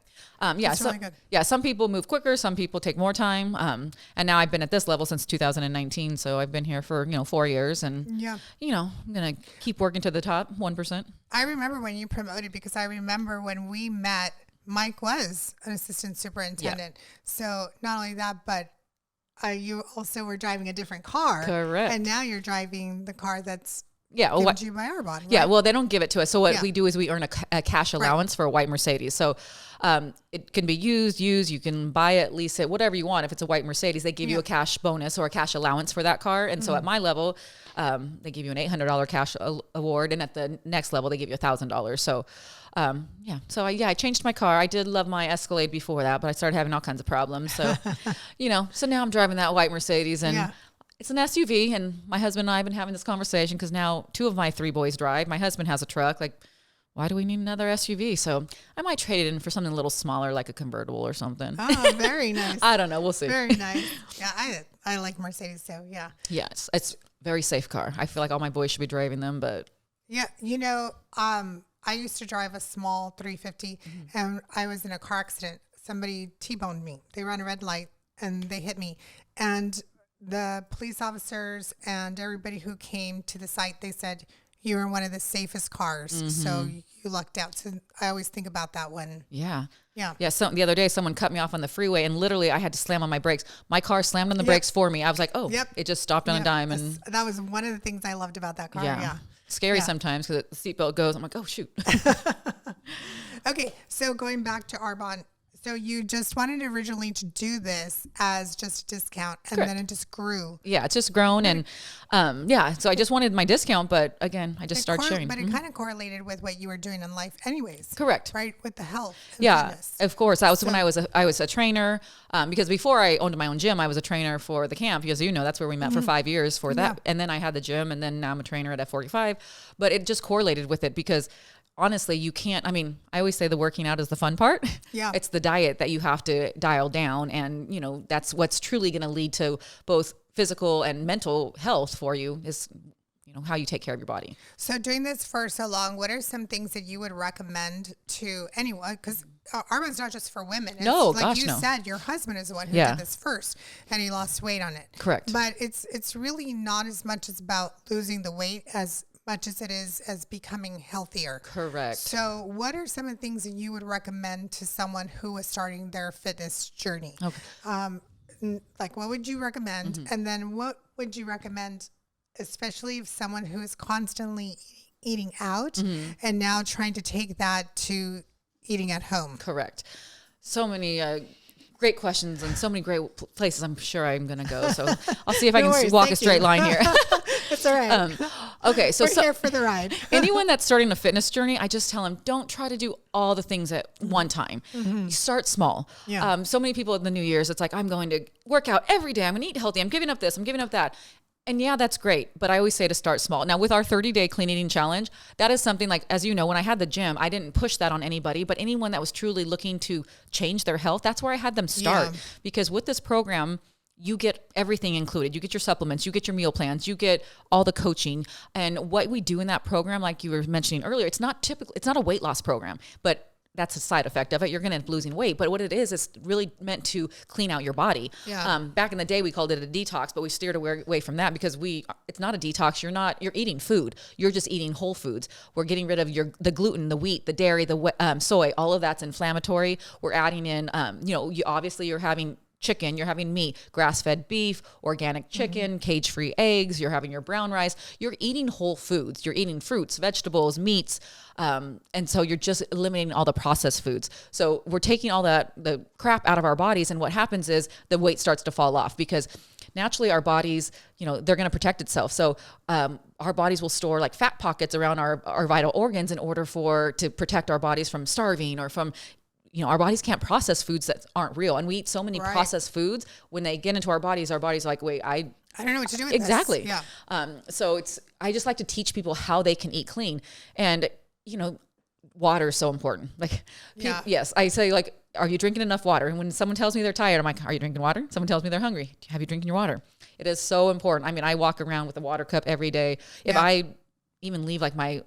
That's really good. Yeah. Some people move quicker. Some people take more time. And now I've been at this level since 2019. So I've been here for, 4 years and, I'm going to keep working to the top 1%. I remember when you promoted because I remember when we met, Mike was an assistant superintendent. Yeah. So not only that, but you also were driving a different car. Correct. And now you're driving the car that's given to you by Arbonne. Right? Yeah, well, they don't give it to us. So what we do is we earn a cash allowance for a white Mercedes. So it can be used. You can buy it, lease it, whatever you want. If it's a white Mercedes, they give you a cash bonus or a cash allowance for that car. And so at my level, they give you an $800 cash award. And at the next level, they give you $1,000. So So I changed my car. I did love my Escalade before that, but I started having all kinds of problems. So, so now I'm driving that white Mercedes and It's an SUV, and my husband and I have been having this conversation because now 2 of my 3 boys drive. My husband has a truck. Like, why do we need another SUV? So I might trade it in for something a little smaller, like a convertible or something. Oh, very nice. I don't know. We'll see. Very nice. Yeah, I like Mercedes, so yeah. Yes, it's very safe car. I feel like all my boys should be driving them, but Yeah, I used to drive a small 350, and I was in a car accident. Somebody T-boned me. They ran a red light, and they hit me. And the police officers and everybody who came to the site, they said, you were in one of the safest cars, so you lucked out. So I always think about that one. yeah. Yeah. So the other day, someone cut me off on the freeway, and literally I had to slam on my brakes. My car slammed on the brakes for me. I was like, oh, it just stopped on a dime. And that was one of the things I loved about that car. Yeah. Scary sometimes because the seatbelt goes. I'm like, oh, shoot. Okay, so going back to Arbonne, so you just wanted originally to do this as just a discount, and then it just grew. Yeah, it's just grown, and so I just wanted my discount, but again, I just started sharing. But it kind of correlated with what you were doing in life, anyways. Correct. Right, with the health. And fitness. Of course. That was when I was a trainer. Because before I owned my own gym, I was a trainer for the camp. Because that's where we met for 5 years for that, and then I had the gym, and then now I'm a trainer at F45. But it just correlated with it because. Honestly, you can't, I always say the working out is the fun part. Yeah. It's the diet that you have to dial down. And, that's what's truly going to lead to both physical and mental health for you is, how you take care of your body. So doing this for so long, what are some things that you would recommend to anyone? Because Arbonne's not just for women. It's like you said, your husband is the one who did this first, and he lost weight on it. Correct. But it's really not as much as about losing the weight as much as it is as becoming healthier. Correct. So what are some of the things that you would recommend to someone who is starting their fitness journey? Okay. Like what would you recommend? And then what would you recommend, especially if someone who is constantly eating out and now trying to take that to eating at home? Correct. So many great questions and so many great places I'm sure I'm going to go. So I'll see if I can walk a straight line here. It's all right. Okay. So we're here for the ride. Anyone that's starting a fitness journey, I just tell them, don't try to do all the things at one time. You start small. Yeah. So many people in the New Year's, it's like, I'm going to work out every day. I'm going to eat healthy. I'm giving up this. I'm giving up that. And yeah, that's great. But I always say to start small. Now with our 30-day clean eating challenge, that is something like, as you know, when I had the gym, I didn't push that on anybody, but anyone that was truly looking to change their health, that's where I had them start. Yeah. Because with this program, you get everything included. You get your supplements, you get your meal plans, you get all the coaching. And what we do in that program, like you were mentioning earlier, it's not a weight loss program, but that's a side effect of it. You're going to end up losing weight. But what it is really meant to clean out your body. Yeah. Back in the day, we called it a detox, but we steered away from that because it's not a detox. You're eating food. You're just eating whole foods. We're getting rid of the gluten, the wheat, the dairy, the soy, all of that's inflammatory. We're adding in, you're having chicken, you're having meat, grass-fed beef, organic chicken, cage-free eggs, you're having your brown rice, you're eating whole foods, you're eating fruits, vegetables, meats, and so you're just eliminating all the processed foods. So we're taking all the crap out of our bodies, and what happens is the weight starts to fall off because naturally our bodies, they're going to protect itself. So our bodies will store like fat pockets around our vital organs in order to protect our bodies from starving or from our bodies can't process foods that aren't real. And we eat so many processed foods. When they get into our bodies are like, wait, I don't know what to do with exactly. this. Yeah. So I just like to teach people how they can eat clean. And, water is so important. Like, yes, I say like, are you drinking enough water? And when someone tells me they're tired, I'm like, are you drinking water? Someone tells me they're hungry. Have you drinking your water? It is so important. I walk around with a water cup every day. If I even leave like my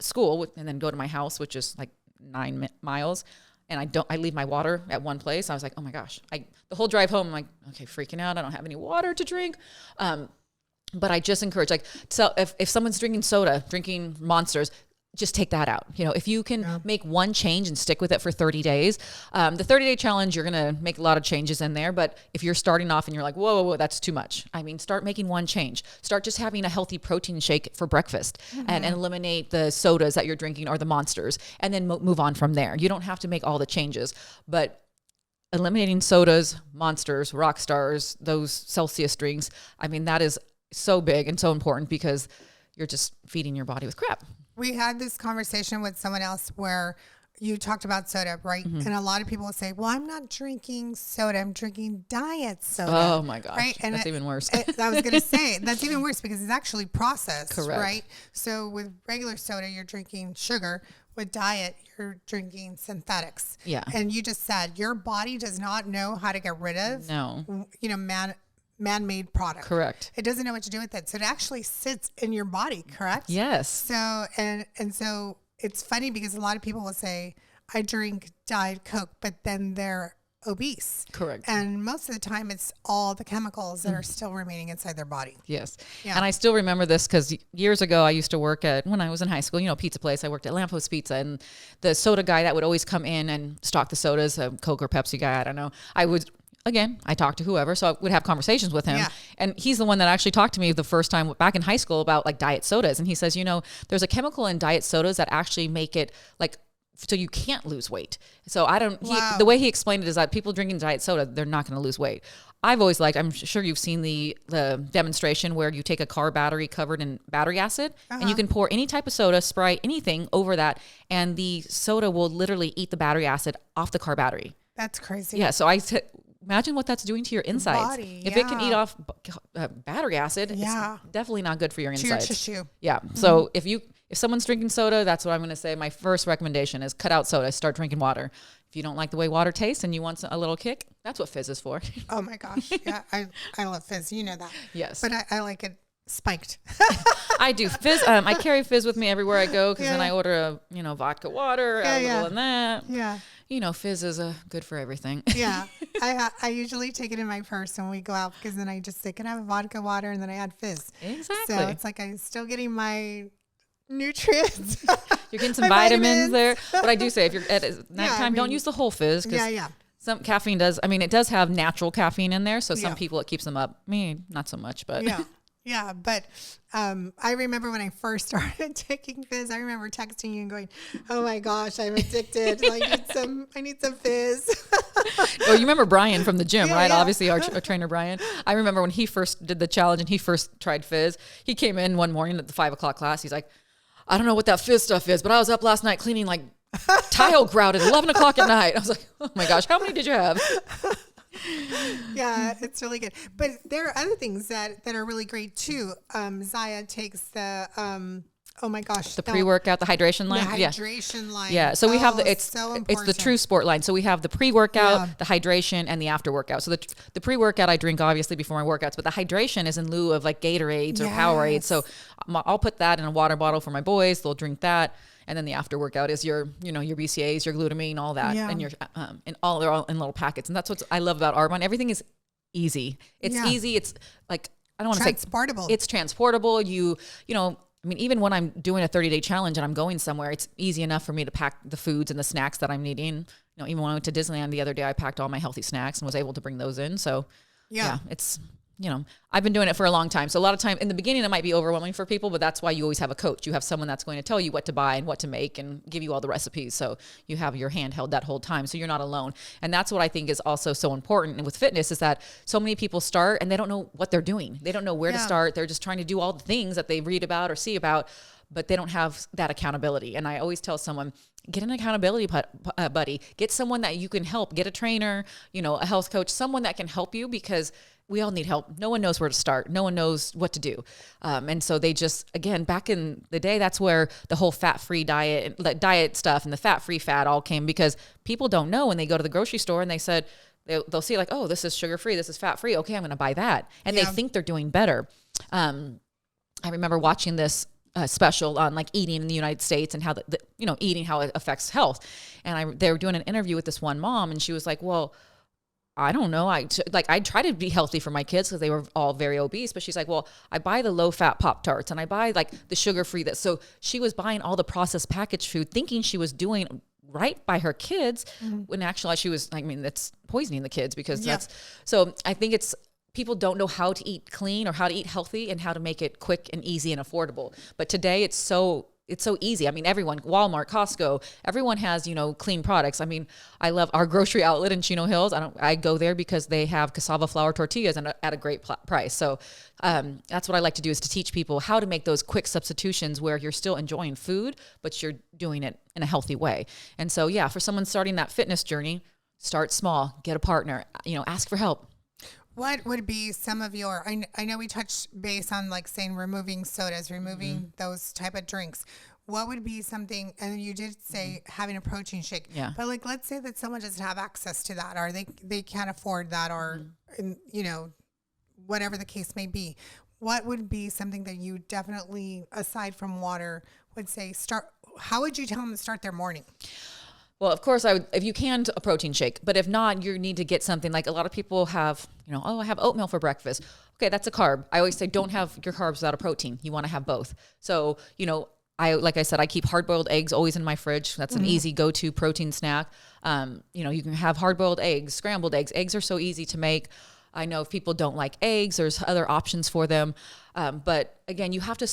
school and then go to my house, which is like 9 miles, and I leave my water at one place. I was like, oh my gosh, the whole drive home, I'm like, okay, freaking out. I don't have any water to drink. But I just encourage, so if someone's drinking soda, drinking Monsters, just take that out. If you can make one change and stick with it for 30 days, the 30-day challenge, you're going to make a lot of changes in there. But if you're starting off and you're like, whoa, that's too much. Start making one change. Start just having a healthy protein shake for breakfast and eliminate the sodas that you're drinking or the Monsters and then move on from there. You don't have to make all the changes, but eliminating sodas, Monsters, Rock Stars, those Celsius drinks, that is so big and so important because you're just feeding your body with crap. We had this conversation with someone else where you talked about soda, right? And a lot of people will say, well, I'm not drinking soda. I'm drinking diet soda. Oh my gosh. Right? And that's even worse. I was going to say, that's even worse because it's actually processed, Correct. right? So with regular soda, you're drinking sugar. With diet, you're drinking synthetics. Yeah. And you just said your body does not know how to get rid of, man-made product. Correct. It doesn't know what to do with it. So it actually sits in your body, correct? Yes. So, and so it's funny because a lot of people will say, I drink Diet Coke, but then they're obese. Correct. And most of the time it's all the chemicals that are still remaining inside their body. Yes. Yeah. And I still remember this because years ago I used to work at, when I was in high school, pizza place. I worked at Lamppost Pizza, and the soda guy that would always come in and stock the sodas, a Coke or Pepsi guy, I don't know. I talked to whoever, so I would have conversations with him. Yeah. And he's the one that actually talked to me the first time back in high school about like diet sodas. And he says, there's a chemical in diet sodas that actually make it like, so you can't lose weight. So the way he explained it is that people drinking diet soda, they're not going to lose weight. I've always liked, I'm sure you've seen the demonstration where you take a car battery covered in battery acid and you can pour any type of soda, Sprite, anything over that. And the soda will literally eat the battery acid off the car battery. That's crazy. Yeah. So imagine what that's doing to your insides. Body, if it can eat off battery acid, it's definitely not good for your insides. To your tissue. Yeah. So if someone's drinking soda, that's what I'm going to say. My first recommendation is cut out soda. Start drinking water. If you don't like the way water tastes and you want a little kick, that's what Fizz is for. Oh my gosh. Yeah. I love Fizz. You know that. Yes. But I like it spiked. I do. Fizz. I carry Fizz with me everywhere I go because then I order vodka water, a little in that. Yeah. Fizz is good for everything. Yeah. I usually take it in my purse when we go out because then I just say, can I have a vodka water? And then I add Fizz. Exactly. So it's like I'm still getting my nutrients. You're getting some vitamins there. But I do say if you're at nighttime, don't use the whole Fizz. Some caffeine does. I mean, it does have natural caffeine in there. So some people, it keeps them up. Me, not so much, but. Yeah. Yeah. But I remember when I first started taking Fizz, I remember texting you and going, oh my gosh, I'm addicted. I need some Fizz. Oh, you remember Brian from the gym, right? Yeah. Obviously our trainer, Brian. I remember when he first did the challenge and he first tried Fizz, he came in one morning at the 5 o'clock class. He's like, I don't know what that Fizz stuff is, but I was up last night cleaning like tile grout at 11 o'clock at night. I was like, oh my gosh, how many did you have? Yeah, it's really good. But there are other things that are really great too. Zaya takes the the pre-workout, the hydration line. The hydration line. Yeah. So we have it's the True Sport line. So we have the pre-workout, the hydration, and the after workout. So the pre-workout I drink obviously before my workouts, but the hydration is in lieu of like Gatorades or Powerades. So I'll put that in a water bottle for my boys. They'll drink that. And then the after workout is your BCAAs, your glutamine, all that, and your they're all in little packets. And that's what I love about Arbonne. Everything is easy. It's easy. It's like, I don't want to say transportable. It's transportable. I mean, even when I'm doing a 30-day challenge and I'm going somewhere, it's easy enough for me to pack the foods and the snacks that I'm needing. Even when I went to Disneyland the other day, I packed all my healthy snacks and was able to bring those in. So it's, I've been doing it for a long time. So a lot of time in the beginning, it might be overwhelming for people, but that's why you always have a coach. You have someone that's going to tell you what to buy and what to make and give you all the recipes. So you have your hand held that whole time. So you're not alone. And that's what I think is also so important. And with fitness is that so many people start and they don't know what they're doing. They don't know where to start. They're just trying to do all the things that they read about or see about, but they don't have that accountability. And I always tell someone, get an accountability buddy, get someone that you can help, get a trainer, a health coach, someone that can help you because we all need help. No one knows where to start. No one knows what to do. And so they just, again, back in the day, that's where the whole fat-free diet stuff and the fat-free fad all came because people don't know when they go to the grocery store and they said, they'll see like, oh, this is sugar-free, this is fat-free. Okay, I'm going to buy that. And they think they're doing better. I remember watching this special on like eating in the United States and how eating, how it affects health. And they were doing an interview with this one mom and she was like, well, I don't know. I try to be healthy for my kids because they were all very obese, but she's like, well, I buy the low fat Pop-Tarts and I buy like the sugar free that. So she was buying all the processed packaged food thinking she was doing right by her kids when actually that's poisoning the kids because so I think it's, people don't know how to eat clean or how to eat healthy and how to make it quick and easy and affordable. But today it's so it's so easy. I mean, everyone, Walmart, Costco, everyone has, clean products. I mean, I love our grocery outlet in Chino Hills. I go there because they have cassava flour tortillas at a great price. So that's what I like to do, is to teach people how to make those quick substitutions where you're still enjoying food, but you're doing it in a healthy way. And so, yeah, for someone starting that fitness journey, start small, get a partner, ask for help. What would be some of your, I know we touched base on like saying removing sodas, removing those type of drinks. What would be something, and you did say having a protein shake, but like, let's say that someone doesn't have access to that, or they can't afford that, or, whatever the case may be. What would be something that you definitely, aside from water, would say how would you tell them to start their morning? Well, of course, if you can, a protein shake. But if not, you need to get something like a lot of people have, I have oatmeal for breakfast. Okay, that's a carb. I always say don't have your carbs without a protein. You want to have both. So, like I said, I keep hard-boiled eggs always in my fridge. That's an easy go-to protein snack. You can have hard-boiled eggs, scrambled eggs. Eggs are so easy to make. I know if people don't like eggs, there's other options for them. But again, you have to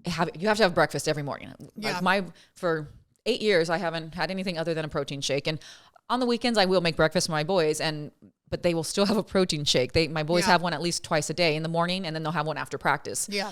have breakfast every morning. Yeah. Like for 8 years, I haven't had anything other than a protein shake. And on the weekends, I will make breakfast for my boys, but they will still have a protein shake. My boys have one at least twice a day, in the morning, and then they'll have one after practice. Yeah.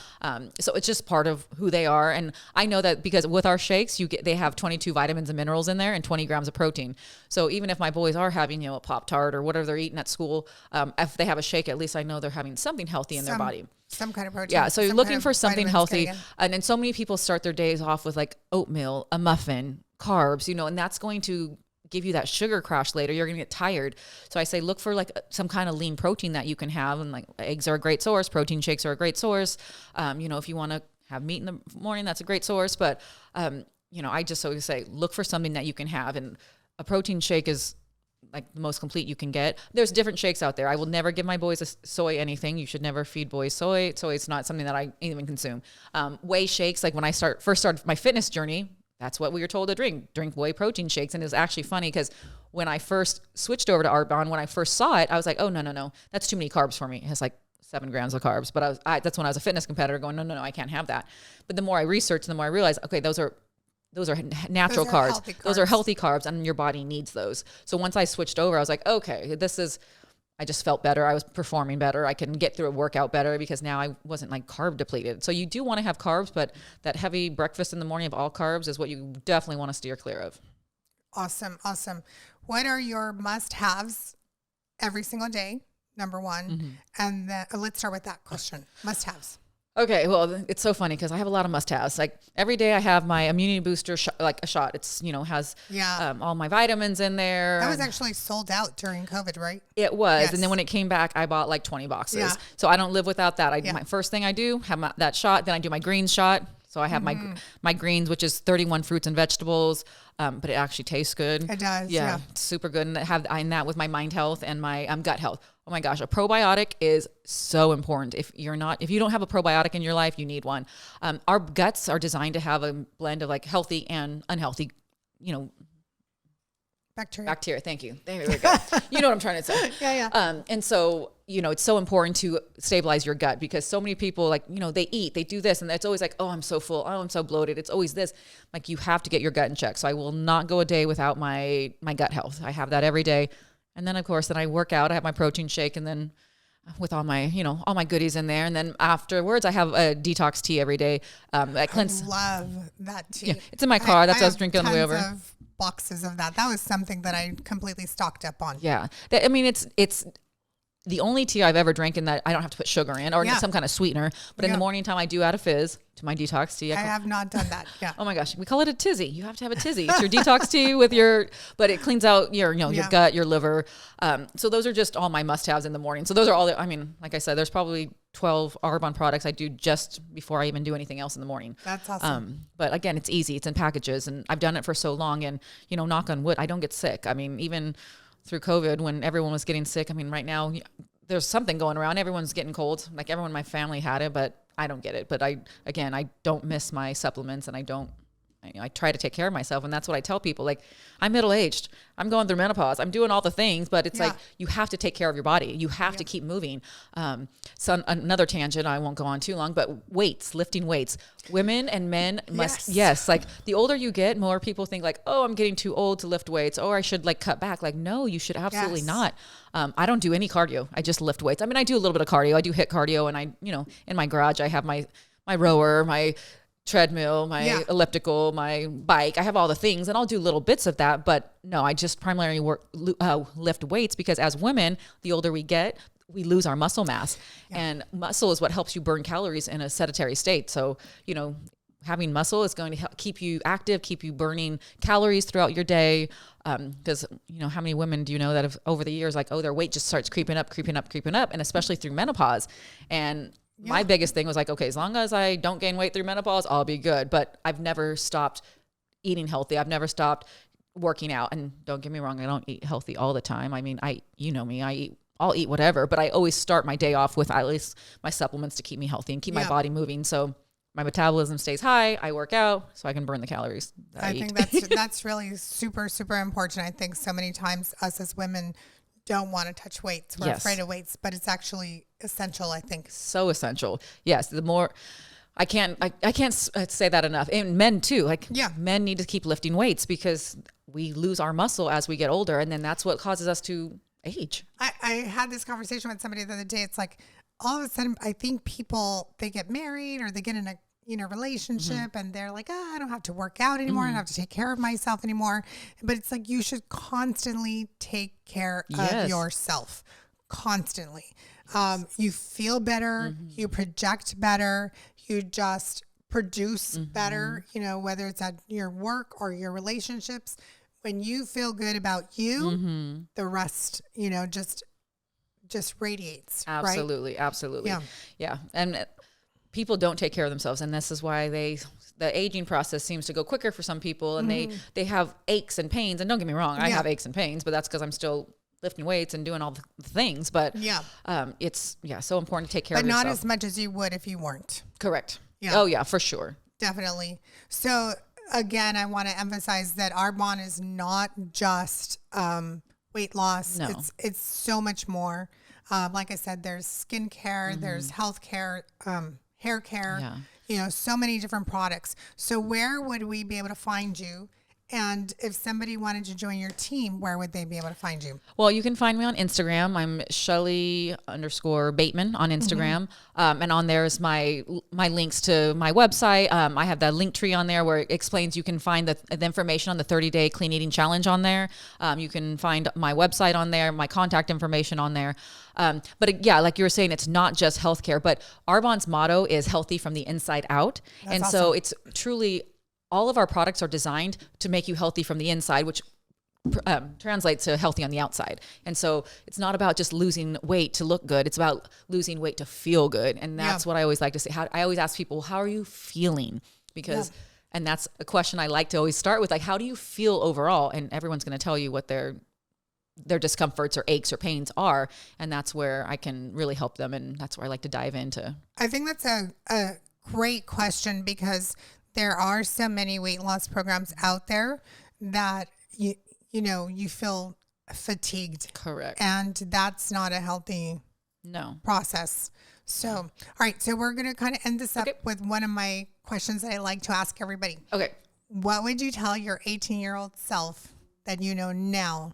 So it's just part of who they are. And I know that because with our shakes, they have 22 vitamins and minerals in there and 20 grams of protein. So even if my boys are having, a Pop-Tart or whatever they're eating at school, if they have a shake, at least I know they're having something healthy in their body. Some kind of protein. Yeah, so you're looking for something healthy. And then so many people start their days off with like oatmeal, a muffin, carbs, and that's going to give you that sugar crash later. You're going to get tired. So I say, look for like some kind of lean protein that you can have. And like eggs are a great source. Protein shakes are a great source. If you want to have meat in the morning, that's a great source. But, I just always say, look for something that you can have. And a protein shake is like the most complete you can get. There's different shakes out there. I will never give my boys a soy anything. You should never feed boys soy. Soy is not something that I even consume. Whey shakes, like when I first started my fitness journey, that's what we were told to drink whey protein shakes. And it was actually funny because when I first switched over to Arbonne, when I first saw it, I was like, oh, no, that's too many carbs for me. It has like 7 grams of carbs. But that's when I was a fitness competitor going, no, I can't have that. But the more I researched, the more I realized, okay, those are natural carbs. Those are healthy carbs, and your body needs those. So once I switched over, I was like, okay, I just felt better. I was performing better. I could get through a workout better because now I wasn't like carb depleted. So you do want to have carbs, but that heavy breakfast in the morning of all carbs is what you definitely want to steer clear of. Awesome. What are your must-haves every single day? Number one. And then let's start with that question. Must-haves. Okay, well, it's so funny because I have a lot of must-haves. Like every day I have my immunity booster, like a shot. It's, has all my vitamins in there. That was actually sold out during COVID, right? It was. Yes. And then when it came back, I bought like 20 boxes. Yeah. So I don't live without that. My first thing I do, have that shot. Then I do my greens shot. So I have my greens, which is 31 fruits and vegetables, but it actually tastes good. It does, Yeah, it's super good. And I that with my mind health and my gut health. Oh my gosh, a probiotic is so important. If you don't have a probiotic in your life, you need one. Our guts are designed to have a blend of like healthy and unhealthy, Bacteria. Thank you. There we go. You know what I'm trying to say. Yeah. And so, it's so important to stabilize your gut because so many people they eat, they do this, and it's always like, oh, I'm so full. Oh, I'm so bloated. It's always this. Like you have to get your gut in check. So I will not go a day without my gut health. I have that every day. And then of course, I work out, I have my protein shake, and then with all my, all my goodies in there. And then afterwards I have a detox tea every day. I love that tea. Yeah, it's in my car. That's what I was drinking on the way over. Of boxes of that. That was something that I completely stocked up on. Yeah. It's the only tea I've ever drank in that I don't have to put sugar in or some kind of sweetener. But in the morning time, I do add a fizz to my detox tea. I have not done that. Yeah. Oh my gosh. We call it a tizzy. You have to have a tizzy. It's your detox tea but it cleans out your gut, your liver. So those are just all my must-haves in the morning. So those are all, like I said, there's probably 12 Arbonne products I do just before I even do anything else in the morning. That's awesome. But again, it's easy. It's in packages, and I've done it for so long, and knock on wood, I don't get sick. I mean, even through COVID when everyone was getting sick, right now there's something going around. Everyone's getting cold. Like everyone in my family had it, but I don't get it. But I don't miss my supplements, and I don't I try to take care of myself. And that's what I tell people. Like, I'm middle-aged. I'm going through menopause. I'm doing all the things, but it's like, you have to take care of your body. You have to keep moving. So another tangent, I won't go on too long, but weights, lifting weights. Women and men must, like the older you get, more people think like, oh, I'm getting too old to lift weights, or I should like cut back. Like, no, you should absolutely not. I don't do any cardio. I just lift weights. I mean, I do a little bit of cardio. I do HIIT cardio, and I, in my garage, I have my rower, my treadmill, my elliptical, my bike. I have all the things, and I'll do little bits of that. But no, I just primarily lift weights, because as women, the older we get, we lose our muscle mass, and muscle is what helps you burn calories in a sedentary state. So, having muscle is going to help keep you active, keep you burning calories throughout your day. Because, how many women do you know that have over the years, like, oh, their weight just starts creeping up, and especially through menopause. And my biggest thing was like, okay, as long as I don't gain weight through menopause, I'll be good. But I've never stopped eating healthy. I've never stopped working out. And don't get me wrong, I don't eat healthy all the time. I mean, I'll eat whatever, but I always start my day off with at least my supplements to keep me healthy and keep my body moving. So my metabolism stays high. I work out so I can burn the calories that I eat. think that's really super, super important. I think so many times us as women don't want to touch weights. We're afraid of weights, but it's actually essential, I think. So essential. Yes. The more I can't say that enough. And men too. Like, men need to keep lifting weights, because we lose our muscle as we get older. And then that's what causes us to age. I had this conversation with somebody the other day. It's like, all of a sudden, I think people, they get married or they get in a relationship, and they're like, I don't have to work out anymore. I don't have to take care of myself anymore. But it's like, you should constantly take care of yourself. Constantly. You feel better. You project better. You just produce better, whether it's at your work or your relationships. When you feel good about you, the rest, just radiates. Absolutely. Right? Absolutely. Yeah. And people don't take care of themselves. And this is why the aging process seems to go quicker for some people. And they have aches and pains. And don't get me wrong, I have aches and pains, but that's because I'm still lifting weights and doing all the things. But it's so important to take care of yourself. But not as much as you would if you weren't. Correct. Yeah. Oh yeah, for sure. Definitely. So again, I want to emphasize that Arbonne is not just weight loss. No. It's so much more. Like I said, there's skincare, there's health care, hair care, so many different products. So where would we be able to find you? And if somebody wanted to join your team, where would they be able to find you? Well, you can find me on Instagram. I'm Shelley_Bateman on Instagram. And on there is my links to my website. I have that link tree on there where it explains, you can find the information on the 30-day clean eating challenge on there. You can find my website on there, my contact information on there. But like you were saying, it's not just healthcare, but Arbonne's motto is healthy from the inside out. That's awesome. So it's truly, all of our products are designed to make you healthy from the inside, which translates to healthy on the outside. And so it's not about just losing weight to look good. It's about losing weight to feel good. And that's what I always like to say. I always ask people, how are you feeling? Because, and that's a question I like to always start with, like, how do you feel overall? And everyone's going to tell you what their discomforts or aches or pains are. And that's where I can really help them. And that's where I like to dive into. I think that's a great question, because there are so many weight loss programs out there that you feel fatigued. Correct. And that's not a healthy process. So, all right. So we're going to kind of end this up with one of my questions that I like to ask everybody. Okay. What would you tell your 18-year-old self that you know now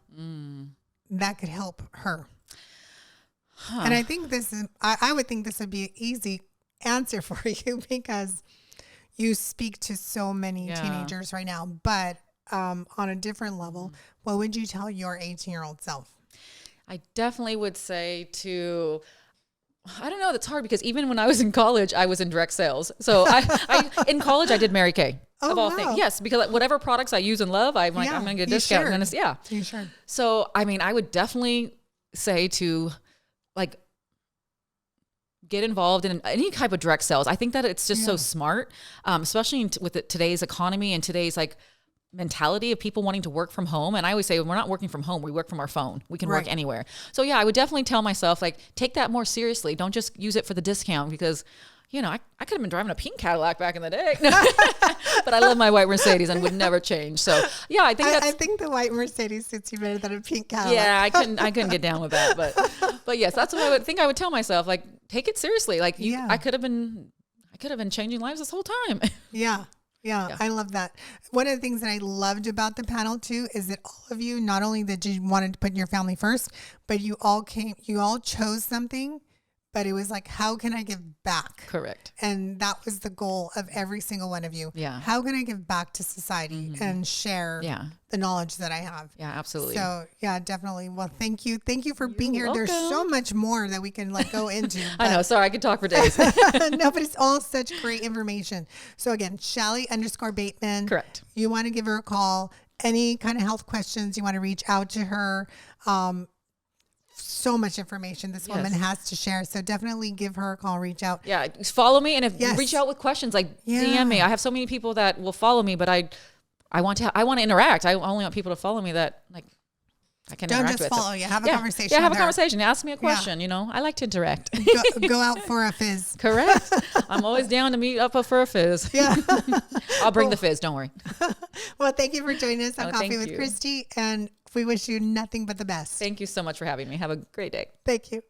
that could help her? And I think I would think this would be an easy answer for you, because you speak to so many teenagers right now, but on a different level, what would you tell your 18-year-old self? I definitely would say I don't know, that's hard, because even when I was in college, I was in direct sales. So I in college, I did Mary Kay. Of all things. Yes, because whatever products I use and love, I'm like, I'm going to get a discount. And then it's, You should. So, I mean, I would definitely say to, like, get involved in any type of direct sales. I think that it's just so smart, especially with today's economy and today's like mentality of people wanting to work from home. And I always say, we're not working from home. We work from our phone. We can work anywhere. So I would definitely tell myself, like, take that more seriously. Don't just use it for the discount, because you know, I could have been driving a pink Cadillac back in the day, but I love my white Mercedes and would never change. So yeah, I think the white Mercedes suits you better than a pink Cadillac. Yeah, I couldn't get down with that, but yes, that's what I would tell myself. Like, take it seriously. Like I could have been changing lives this whole time. Yeah, I love that. One of the things that I loved about the panel too is that all of you, not only that you wanted to put your family first, but you all chose something, but it was like, how can I give back? Correct. And that was the goal of every single one of you. Yeah. How can I give back to society and share the knowledge that I have? Yeah, absolutely. So yeah, definitely. Well, thank you. Thank you for being here. Welcome. There's so much more that we can go into. I know. Sorry, I could talk for days. No, but it's all such great information. So again, Shelley_Bateman. Correct. You want to give her a call. Any kind of health questions, you want to reach out to her. So much information this woman has to share. So definitely give her a call, reach out. Yeah. Follow me. And if you reach out with questions, like DM me. I have so many people that will follow me, but I want to interact. I only want people to follow me that like I can interact with. Don't just follow you. Have a conversation. Yeah, have a conversation. Ask me a question. You know, I like to interact. Go out for a fizz. Correct. I'm always down to meet up for a fizz. Yeah. I'll bring the fizz. Don't worry. Well, thank you for joining us on Coffee with Christie. And we wish you nothing but the best. Thank you so much for having me. Have a great day. Thank you.